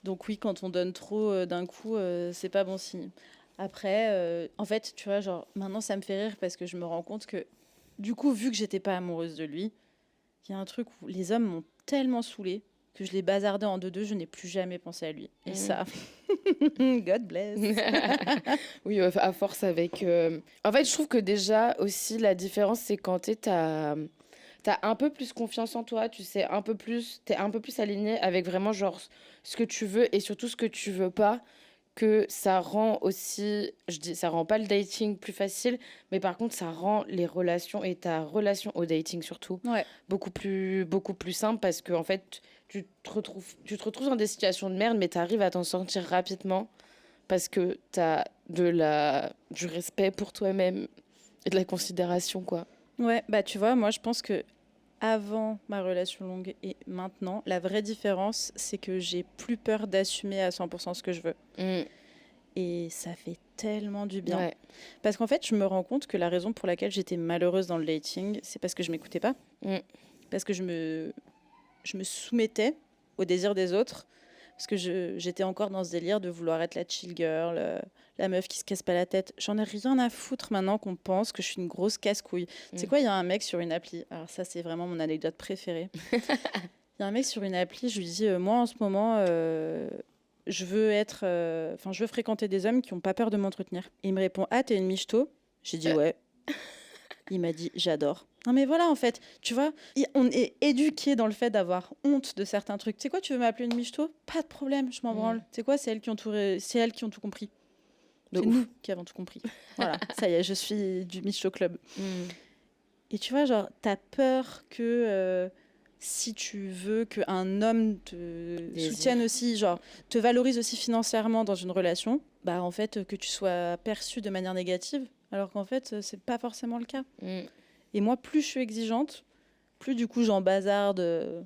Donc oui, quand on donne trop d'un coup, c'est pas bon signe. Après, en fait, tu vois, genre, maintenant, ça me fait rire parce que je me rends compte que, du coup, vu que j'étais pas amoureuse de lui, il y a un truc où les hommes m'ont tellement saoulée que je l'ai bazardé en 2-2, je n'ai plus jamais pensé à lui. Et ça, God bless.
Oui, à force avec... En fait, je trouve que déjà, aussi, la différence, c'est quand t'as un peu plus confiance en toi, tu sais, t'es un peu plus aligné avec vraiment, genre, ce que tu veux et surtout ce que tu veux pas, que ça rend aussi... ça rend pas le dating plus facile, mais par contre, ça rend les relations et ta relation au dating, surtout, beaucoup plus simple, parce que, en fait... Tu te retrouves dans des situations de merde, mais tu arrives à t'en sortir rapidement parce que t'as du respect pour toi-même et de la considération, quoi.
Ouais, bah tu vois, moi je pense que avant ma relation longue et maintenant, la vraie différence, c'est que j'ai plus peur d'assumer à 100% ce que je veux.
Mm.
Et ça fait tellement du bien.
Ouais.
Parce qu'en fait, je me rends compte que la raison pour laquelle j'étais malheureuse dans le dating, c'est parce que je m'écoutais pas.
Mm.
Parce que je me soumettais au désir des autres. Parce que j'étais encore dans ce délire de vouloir être la chill girl, la meuf qui se casse pas la tête. J'en ai rien à foutre maintenant qu'on pense que je suis une grosse casse-couille. Tu sais quoi, il y a un mec sur une appli. Alors ça, c'est vraiment mon anecdote préférée. Il y a un mec sur une appli, je lui dis, moi en ce moment, je veux fréquenter des hommes qui n'ont pas peur de m'entretenir. Et il me répond, ah, t'es une michto? J'ai dit, ouais. Il m'a dit, j'adore. Non mais voilà, en fait, tu vois, on est éduqué dans le fait d'avoir honte de certains trucs. Tu sais quoi, tu veux m'appeler une michto? Pas de problème, je m'en branle. Tu sais quoi, c'est elles qui ont tout compris.
De
C'est
ouf.
nous qui avons tout compris. Voilà, ça y est, je suis du michto club.
Mm.
Et tu vois, genre, t'as peur que si tu veux qu'un homme te
Désir.
soutienne aussi, genre, te valorise aussi financièrement dans une relation, bah en fait, que tu sois perçu de manière négative, alors qu'en fait, c'est pas forcément le cas.
Mm.
Et moi, plus je suis exigeante, plus du coup j'en bazarde.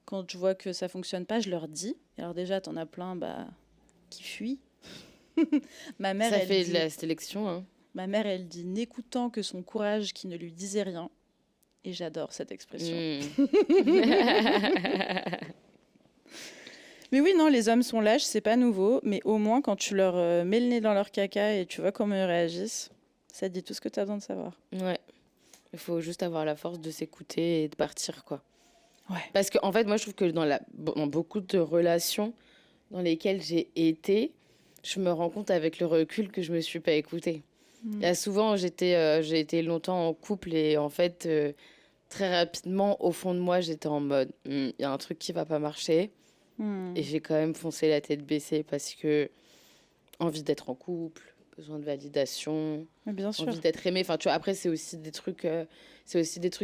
Quand je vois que ça fonctionne pas, je leur dis. Alors déjà, t'en as plein qui fuient. Ma mère,
Ça
elle
fait
dit,
de la sélection, hein.
ma mère, elle dit n'écoutant que son courage qui ne lui disait rien. Et j'adore cette expression. Mais oui, non, les hommes sont lâches, c'est pas nouveau. Mais au moins, quand tu leur mets le nez dans leur caca et tu vois comment ils réagissent, ça te dit tout ce que tu as besoin de savoir.
Ouais. Il faut juste avoir la force de s'écouter et de partir, quoi.
Ouais.
Parce qu'en fait, moi, je trouve que dans beaucoup de relations dans lesquelles j'ai été, je me rends compte avec le recul que je me suis pas écoutée. Il y a souvent, j'ai été longtemps en couple et en fait, très rapidement, au fond de moi, j'étais en mode, il y a un truc qui va pas marcher. Et j'ai quand même foncé la tête baissée parce que envie d'être en couple, besoin de validation,
Mais bien sûr.
envie d'être aimé. Enfin, tu vois, après, c'est aussi des trucs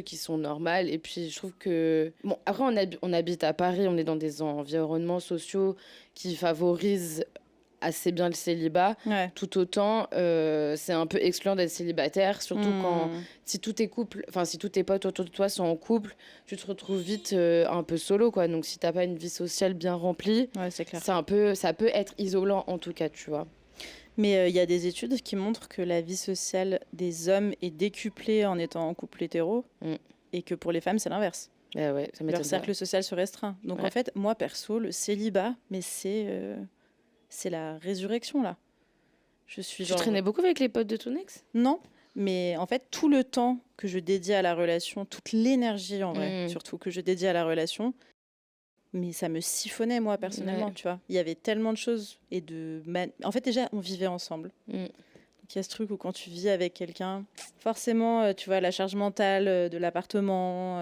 qui sont normaux. Et puis, je trouve que... Bon, après, on habite à Paris, on est dans des environnements sociaux qui favorisent assez bien le célibat.
Ouais.
Tout autant, c'est un peu excluant d'être célibataire, surtout si tous tes potes autour de toi sont en couple, tu te retrouves vite un peu solo, quoi. Donc, si t'as pas une vie sociale bien remplie,
Ouais, c'est clair.
ça peut être isolant, en tout cas, tu vois.
Mais il y a des études qui montrent que la vie sociale des hommes est décuplée en étant en couple hétéro et que pour les femmes, c'est l'inverse.
Bah ouais, ça
Leur
m'étonne
cercle social se restreint. Donc
Ouais.
en fait, moi perso, le célibat, mais c'est la résurrection là. Je suis
Tu
genre...
traînais beaucoup avec les potes de ton ex?
Non, mais en fait, tout le temps que je dédie à la relation, toute l'énergie en vrai, surtout que je dédie à la relation, mais ça me siphonnait moi personnellement,
Ouais.
tu vois. Il y avait tellement de choses en fait déjà on vivait ensemble.
Mm.
Donc il y a ce truc où quand tu vis avec quelqu'un, forcément tu vois la charge mentale de l'appartement,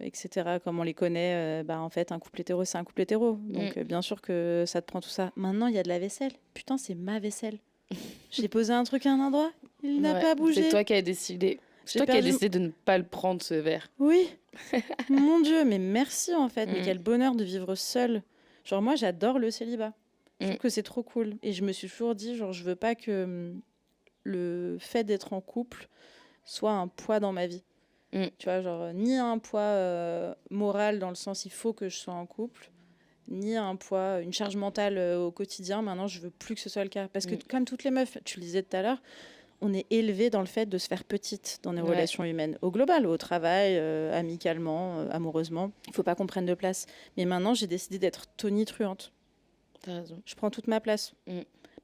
etc. Comme on les connaît, en fait un couple hétéro c'est un couple hétéro. Donc bien sûr que ça te prend tout ça. Maintenant il y a de la vaisselle. Putain c'est ma vaisselle. J'ai posé un truc à un endroit, il n'a
Ouais,
pas bougé.
C'est toi qui as décidé. C'est
J'ai
toi qui as
perdu-
décidé de ne pas le prendre, ce verre.
Oui, mon Dieu, mais merci en fait. Mais
Mm.
quel bonheur de vivre seul. Genre moi, j'adore le célibat. Je trouve
Mm.
que c'est trop cool. Et je me suis toujours dit, genre, je veux pas que le fait d'être en couple soit un poids dans ma vie.
Mm.
Tu vois, genre, ni un poids moral dans le sens il faut que je sois en couple, ni un poids, une charge mentale au quotidien. Maintenant, je veux plus que ce soit le cas. Parce que comme toutes les meufs, tu le disais tout à l'heure, on est élevé dans le fait de se faire petite dans nos
Ouais.
relations humaines, au global, au travail, amicalement, amoureusement. Il faut pas qu'on prenne de place. Mais maintenant, j'ai décidé d'être tonitruante.
T'as raison.
Je prends toute ma place.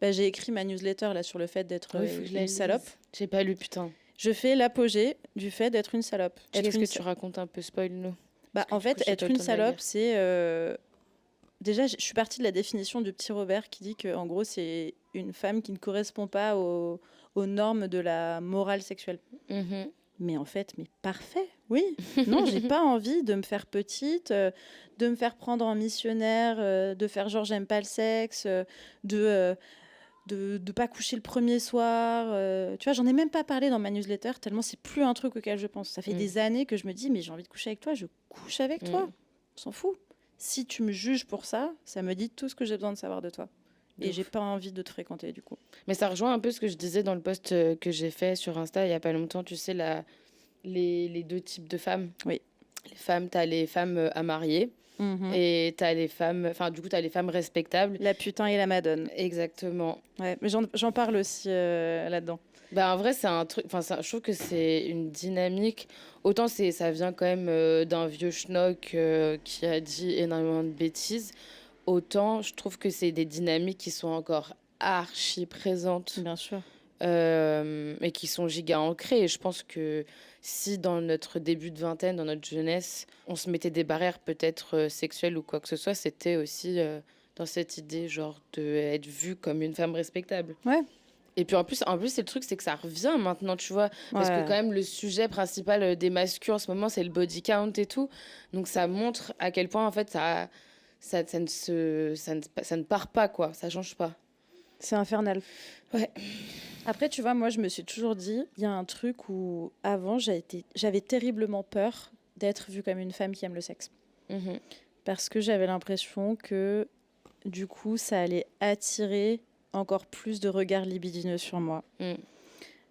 J'ai écrit ma newsletter là, sur le fait d'être
Oui, faut que je la
une
lise.
salope.
J'ai pas lu, putain.
Je fais l'apogée du fait d'être une salope.
Qu'est-ce que tu racontes un peu? Spoil-nous.
En fait,
coup, j'ai
être
pas eu le
une
temps de la
salope,
lire.
c'est... Déjà, je suis partie de la définition du petit Robert qui dit qu'en gros, c'est une femme qui ne correspond pas aux normes de la morale sexuelle. Mais en fait, mais parfait, oui. Non, j'ai pas envie de me faire petite, de me faire prendre en missionnaire, de faire genre j'aime pas le sexe, de pas coucher le premier soir. Tu vois, j'en ai même pas parlé dans ma newsletter, tellement c'est plus un truc auquel je pense. Ça fait des années que je me dis, mais j'ai envie de coucher avec toi, je couche avec toi. On s'en fout. Si tu me juges pour ça, ça me dit tout ce que j'ai besoin de savoir de toi. Et
De
j'ai
ouf.
pas envie de te fréquenter, du coup.
Mais ça rejoint un peu ce que je disais dans le post que j'ai fait sur Insta il y a pas longtemps, tu sais, les deux types de femmes.
Oui.
Les femmes, t'as les femmes à marier et t'as les femmes, enfin du coup t'as les femmes respectables.
La putain et la madone.
Exactement.
Ouais, mais j'en parle aussi là-dedans.
Bah, en vrai, c'est un truc. Enfin, je trouve que c'est une dynamique. Autant ça vient quand même d'un vieux schnock qui a dit énormément de bêtises. Autant je trouve que c'est des dynamiques qui sont encore archi présentes
Bien sûr.
et qui sont giga ancrées. Et je pense que si dans notre début de vingtaine, dans notre jeunesse, on se mettait des barrières peut-être sexuelles ou quoi que ce soit, c'était aussi dans cette idée genre d'être vue comme une femme respectable.
Ouais.
Et puis en plus c'est le truc, c'est que ça revient maintenant, tu vois. Parce que
Ouais.
quand même, le sujet principal des masculins en ce moment, c'est le body count et tout. Donc ça montre à quel point, en fait, ça ne part pas, quoi. Ça change pas.
C'est infernal.
Ouais.
Après, tu vois, moi, je me suis toujours dit, il y a un truc où, avant, j'avais terriblement peur d'être vue comme une femme qui aime le sexe.
Mhm.
Parce que j'avais l'impression que, du coup, ça allait attirer encore plus de regards libidineux sur moi.
Mm.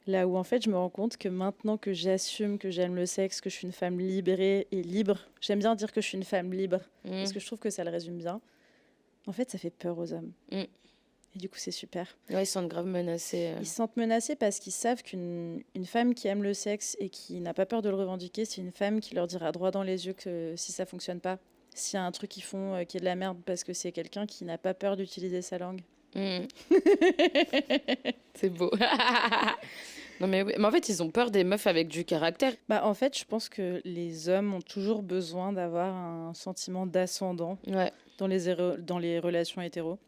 Là où, en fait, je me rends compte que maintenant que j'assume que j'aime le sexe, que je suis une femme libérée et libre, j'aime bien dire que je suis une femme libre, parce que je trouve que ça le résume bien, en fait, ça fait peur aux hommes.
Mm.
Et du coup, c'est super.
Ouais, ils se sentent grave menacés.
Ils se sentent menacés parce qu'ils savent qu'une femme qui aime le sexe et qui n'a pas peur de le revendiquer, c'est une femme qui leur dira droit dans les yeux que si ça fonctionne pas, s'il y a un truc qu'ils font qui est de la merde, parce que c'est quelqu'un qui n'a pas peur d'utiliser sa langue.
Mm. C'est beau. Non, mais, oui. Mais en fait, ils ont peur des meufs avec du caractère.
Bah, en fait, je pense que les hommes ont toujours besoin d'avoir un sentiment d'ascendant
Ouais.
dans dans les relations hétéros.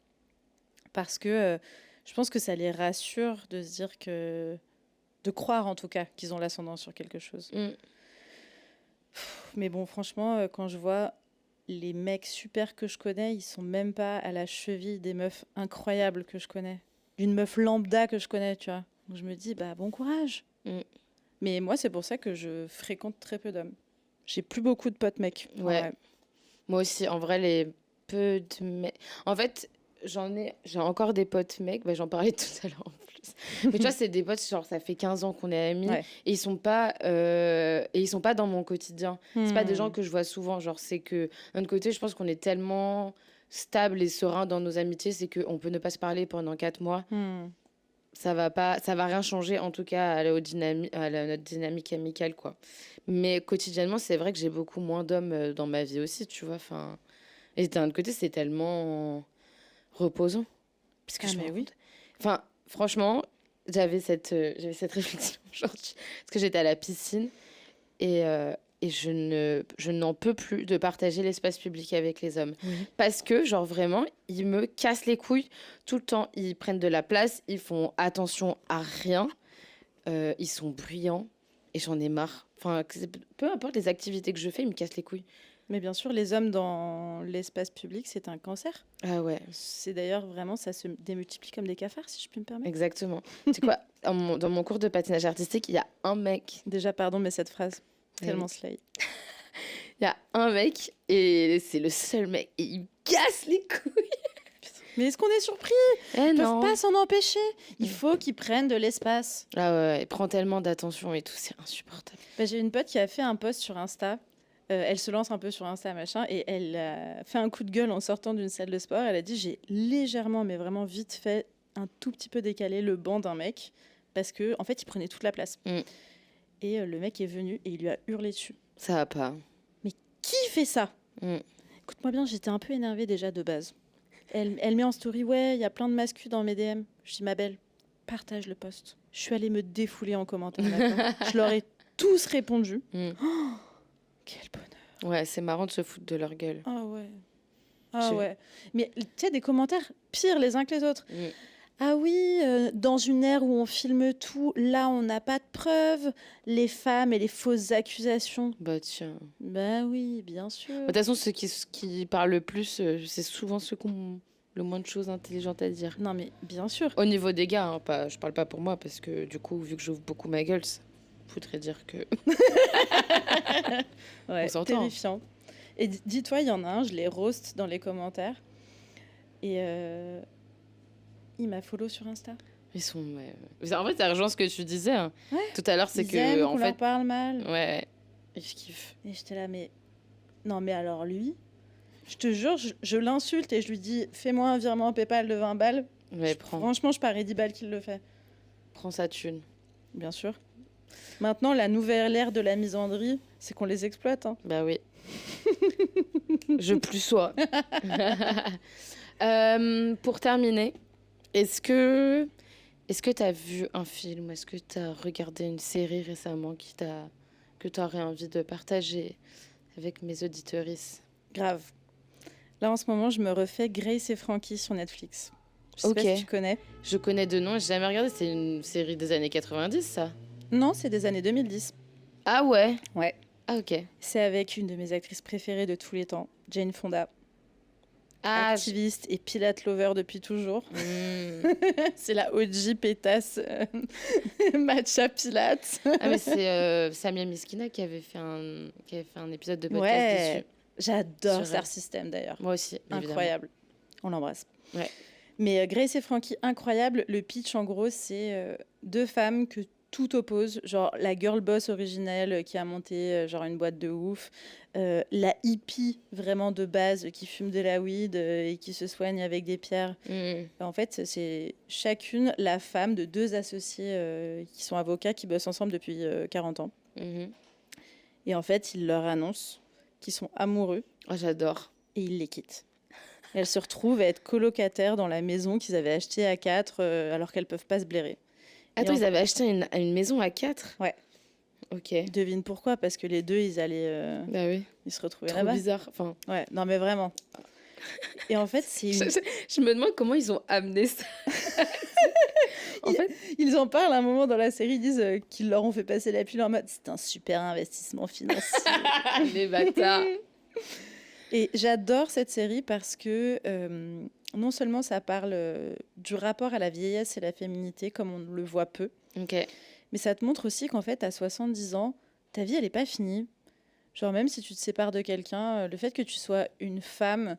Parce que je pense que ça les rassure de se dire que... de croire en tout cas qu'ils ont l'ascendant sur quelque chose.
Mm.
Mais bon, franchement, quand je vois les mecs super que je connais, ils sont même pas à la cheville des meufs incroyables que je connais. D'une meuf lambda que je connais, tu vois. Donc je me dis, bah bon courage.
Mm.
Mais moi, c'est pour ça que je fréquente très peu d'hommes. J'ai plus beaucoup de potes mecs. en
Ouais.
vrai.
Moi aussi, en vrai, les peu de mecs. En fait, j'ai encore des potes mecs. Bah, j'en parlais tout à l'heure en plus. Mais tu vois, c'est des potes, genre, ça fait 15 ans qu'on est amis.
Ouais.
Et ils sont pas dans mon quotidien. C'est pas des gens que je vois souvent. Genre, c'est que, d'un autre côté, je pense qu'on est tellement stable et serein dans nos amitiés, c'est qu'on peut ne pas se parler pendant 4 mois. Ça va rien changer, en tout cas, à notre dynamique amicale, quoi. Mais quotidiennement, c'est vrai que j'ai beaucoup moins d'hommes dans ma vie aussi, tu vois. Enfin, et d'un autre côté, c'est tellement reposant. Parce que
Ah,
je me
mais
rends
oui.
compte- Enfin, franchement, j'avais cette réflexion aujourd'hui. Parce que j'étais à la piscine et je n'en peux plus de partager l'espace public avec les hommes.
Oui.
Parce que, genre, vraiment, ils me cassent les couilles tout le temps. Ils prennent de la place, ils font attention à rien. Ils sont bruyants et j'en ai marre. Enfin, peu importe les activités que je fais, ils me cassent les couilles.
Mais bien sûr, les hommes dans l'espace public, c'est un cancer.
Ah ouais,
C'est d'ailleurs vraiment, ça se démultiplie comme des cafards, si je puis me permettre.
exactement. Tu sais quoi, dans mon cours de patinage artistique, il y a un mec.
Déjà, pardon, mais cette phrase,
Oui.
tellement slay.
Il y a un mec et c'est le seul mec et il me casse les couilles.
Mais est-ce qu'on est surpris?
Eh
Ils
non.
peuvent pas s'en empêcher. Il faut qu'ils prennent de l'espace.
Ah ouais, il prend tellement d'attention et tout, c'est insupportable.
Bah, j'ai une pote qui a fait un post sur Insta. Elle se lance un peu sur Insta, machin, et elle a fait un coup de gueule en sortant d'une salle de sport. Elle a dit, j'ai légèrement, mais vraiment vite fait, un tout petit peu décalé le banc d'un mec, parce que en fait, il prenait toute la place.
Mm.
Et le mec est venu et il lui a hurlé dessus.
Ça va pas.
Qui fait ça?
Mm.
Écoute-moi bien, j'étais un peu énervée déjà de base. Elle met en story, ouais, il y a plein de mascus dans mes DM. Je dis, ma belle, partage le post. Je suis allée me défouler en commentaire, d'accord. Je leur ai tous répondu.
Mm.
Oh, quel bonheur.
Ouais, c'est marrant de se foutre de leur gueule.
Ah ouais. Ah
Je-
ouais. Mais tu sais, des commentaires pires les uns que les autres.
Mm.
Ah oui, dans une ère où on filme tout, là on n'a pas de preuves. Les femmes et les fausses accusations.
Bah tiens.
Bah oui, bien sûr.
De toute façon, ceux qui parlent le plus, c'est souvent ceux qui ont le moins de choses intelligentes à dire.
Non mais bien sûr.
Au niveau des gars, hein, je parle pas pour moi, parce que du coup, vu que j'ouvre beaucoup ma gueule, ça voudrait dire que...
Ouais,
On s'entend.
terrifiant. Et dis-toi, il y en a un, je les roast dans les commentaires. Et Il m'a follow sur Insta.
Ils sont. Ouais. En fait, ça rejoint ce que tu disais. Hein.
Ouais.
Tout à l'heure, c'est
Ils
que.
aiment
En
qu'on
fait.
leur parle mal.
Ouais. Et je kiffe.
Et j'étais là, mais... Non, mais alors lui, je te jure, je l'insulte et je lui dis, fais-moi un virement PayPal de 20 balles.
Ouais, prends.
Franchement, je parie 10 balles qu'il le fait.
Prends sa thune.
Bien sûr. Maintenant, la nouvelle ère de la misandrie, c'est qu'on les exploite. Hein.
Bah oui. Je plus sois. Pour terminer, est-ce que t'as vu un film, est-ce que t'as regardé une série récemment que t'aurais envie de partager avec mes auditrices?
Grave. Là, en ce moment, je me refais Grace et Frankie sur Netflix. Je sais pas si tu connais.
Je connais de nom, j'ai jamais regardé. C'est une série des années 90, ça?
Non, c'est des années 2010.
Ah ouais?
Ouais.
Ah ok.
C'est avec une de mes actrices préférées de tous les temps, Jane Fonda.
Ah,
Activiste et Pilate lover depuis toujours.
Hmm.
C'est la OG pétasse matcha Pilate.
Ah mais c'est Samia Miskina qui avait fait un épisode de podcast
Ouais,
dessus.
j'adore
Sur
Star
elle.
System d'ailleurs.
Moi aussi, évidemment.
Incroyable. On l'embrasse.
Ouais.
Mais Grace et Frankie, incroyable. Le pitch, en gros, c'est deux femmes que tout oppose. Genre la girl boss originelle qui a monté genre une boîte de ouf. La hippie vraiment de base qui fume de la weed et qui se soigne avec des pierres. En fait, c'est chacune la femme de deux associés qui sont avocats qui bossent ensemble depuis 40 ans.
Mhm.
Et en fait, ils leur annoncent qu'ils sont amoureux
Oh, j'adore.
et ils les quittent. Elles se retrouvent à être colocataires dans la maison qu'ils avaient achetée à 4 alors qu'elles peuvent pas se blairer.
Attends,
en-
ils avaient acheté une maison à 4?
Ouais.
Ok.
Devine pourquoi, parce que les deux, ils allaient
Bah oui.
ils se retrouvaient
Trop
là-bas.
bizarre. Enfin,
Ouais, non mais vraiment. Et en fait, c'est une...
je me demande comment ils ont amené ça. En fait,
Ils en parlent à un moment dans la série, ils disent qu'ils leur ont fait passer la pilule en mode c'est un super investissement financier.
les bâtards.
Et j'adore cette série parce que non seulement ça parle du rapport à la vieillesse et la féminité comme on le voit peu,
Ok.
mais ça te montre aussi qu'en fait, à 70 ans, ta vie, elle n'est pas finie. Genre, même si tu te sépares de quelqu'un, le fait que tu sois une femme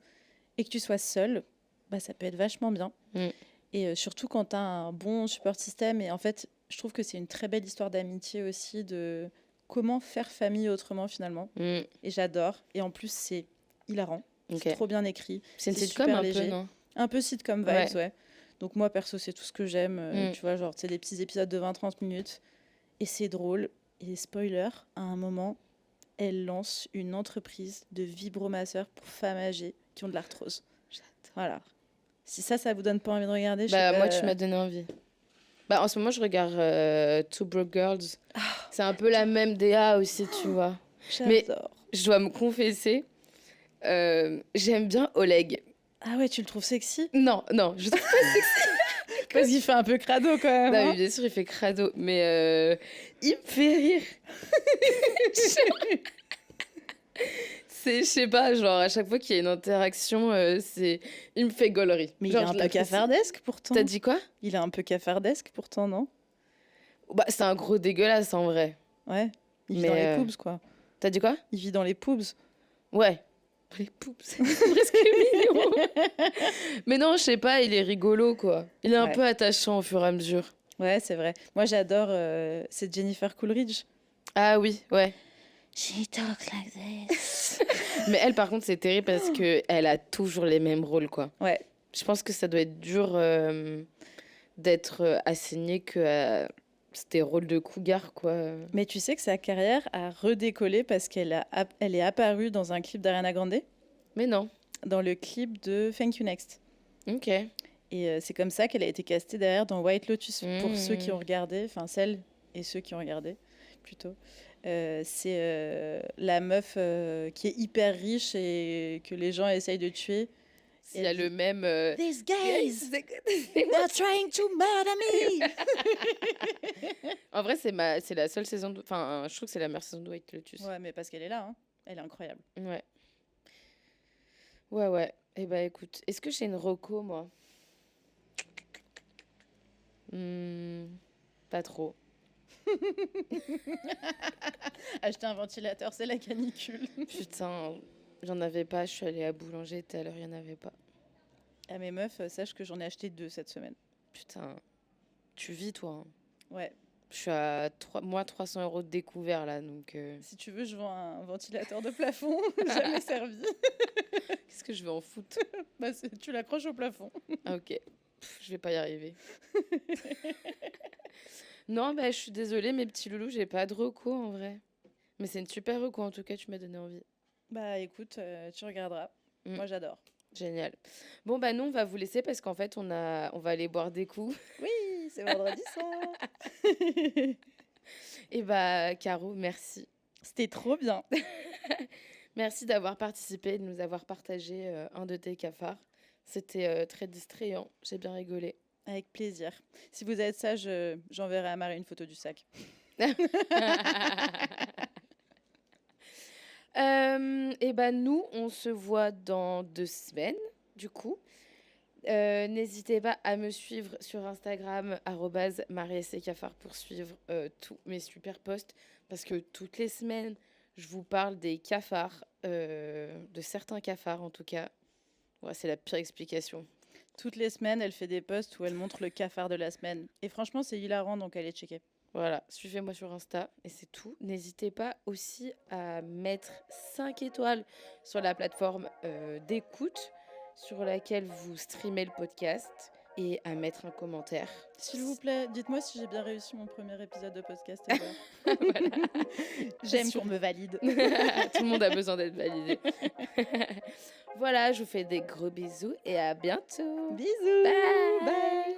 et que tu sois seule, bah, ça peut être vachement bien.
Mm.
Et surtout quand tu as un bon support système. Et en fait, je trouve que c'est une très belle histoire d'amitié aussi, de comment faire famille autrement finalement.
Mm.
Et j'adore. Et en plus, c'est hilarant.
Ok.
C'est trop bien écrit.
C'est une
c'est
sitcom
super
un
léger.
peu, non?
Un peu sitcom vibes,
Ouais.
ouais. Donc moi, perso, c'est tout ce que j'aime.
Mm.
Tu vois, genre, c'est des petits épisodes de 20-30 minutes. Et c'est drôle. Et spoiler, à un moment, elle lance une entreprise de vibromasseurs pour femmes âgées qui ont de l'arthrose. Voilà. Si ça vous donne pas envie de regarder, je sais
Bah,
pas,
moi, tu m'as donné envie. Bah, en ce moment, je regarde Two Broke Girls. C'est un peu la même DA aussi, tu vois. Mais-
j'adore.
Je dois me confesser, j'aime bien Oleg.
Ah ouais, tu le trouves sexy?
Non, je trouve
Parce qu'il fait un peu crado quand même.
Non,
hein.
mais bien sûr, il fait crado, mais il me fait rire. Je sais pas, genre, à chaque fois qu'il y a une interaction, il me fait gaulerie.
Mais il
Genre,
est un
je
peu
l'apprécie.
cafardesque pourtant.
T'as dit quoi?
Il est un peu cafardesque pourtant, non?
Bah, c'est un gros dégueulasse, en vrai.
Ouais. Il vit
Mais,
dans les poubs, quoi.
T'as dit quoi?
Il vit dans les poubs.
Ouais. Les poupes, c'est presque mignon. Mais non, je sais pas, il est rigolo, quoi. Il est un
Ouais.
peu attachant au fur et à mesure.
Ouais, c'est vrai. Moi, j'adore. C'est Jennifer Coolidge.
Ah oui, ouais.
She talks like this.
Mais elle, par contre, c'est terrible parce que elle a toujours les mêmes rôles, quoi.
Ouais.
Je pense que ça doit être dur d'être assigné que à des rôles de cougar, quoi.
Mais tu sais que sa carrière a redécollé parce elle est apparue dans un clip d'Ariana Grande,
Mais non.
dans le clip de Thank You Next.
Ok.
Et c'est comme ça qu'elle a été castée derrière dans White Lotus. Pour
Mmh.
ceux qui ont regardé, enfin celles et ceux qui ont regardé, plutôt. C'est la meuf qui est hyper riche et que les gens essayent de tuer.
S'il y a le même.
These gays, they're trying to murder me.
En vrai, c'est la seule saison. Enfin, je trouve que c'est la meilleure saison de White Lotus.
Ouais, mais parce qu'elle est là, hein. Elle est incroyable.
Ouais. Ouais. Eh ben, écoute, est-ce que j'ai une reco, moi? Pas trop.
Acheter un ventilateur, c'est la canicule.
Putain, j'en avais pas. Je suis allée à Boulanger tout à l'heure, il n'y en avait pas.
Ah, mes meufs, sache que j'en ai acheté 2 cette semaine.
Putain, tu vis, toi. Hein.
Ouais.
Je suis à 300 € de découvert, là, donc...
Si tu veux, je vends un ventilateur de plafond, jamais servi.
Qu'est-ce que je vais en foutre?
Bah, tu l'accroches au plafond.
Ah, ok. Je vais pas y arriver. Non, bah, je suis désolée, mes petits loulous, j'ai pas de reco, en vrai. Mais c'est une super reco, en tout cas, tu m'as donné envie.
Bah écoute, tu regarderas. Moi, j'adore.
Génial. Bon, bah, nous, on va vous laisser parce qu'en fait, on va aller boire des coups.
Oui, c'est vendredi soir.
Et bah, Caro, merci.
C'était trop bien.
Merci d'avoir participé, de nous avoir partagé un de tes cafards. C'était très distrayant. J'ai bien rigolé.
Avec plaisir. Si vous êtes sage, j'enverrai à Marie une photo du sac.
Et ben nous, on se voit dans 2 semaines, du coup. N'hésitez pas à me suivre sur Instagram, @mariescafard pour suivre tous mes super posts. Parce que toutes les semaines, je vous parle des cafards, de certains cafards en tout cas. Ouais, c'est la pire explication.
Toutes les semaines, elle fait des posts où elle montre le cafard de la semaine. Et franchement, c'est hilarant, donc allez checker.
Voilà, suivez-moi sur Insta et c'est tout. N'hésitez pas aussi à mettre 5 étoiles sur la plateforme d'écoute sur laquelle vous streamez le podcast et à mettre un commentaire.
S'il vous plaît, dites-moi si j'ai bien réussi mon premier épisode de podcast.
Voilà.
J'aime qu'on me valide.
Tout le monde a besoin d'être validé. Voilà, je vous fais des gros bisous et à bientôt.
Bisous.
Bye.
Bye.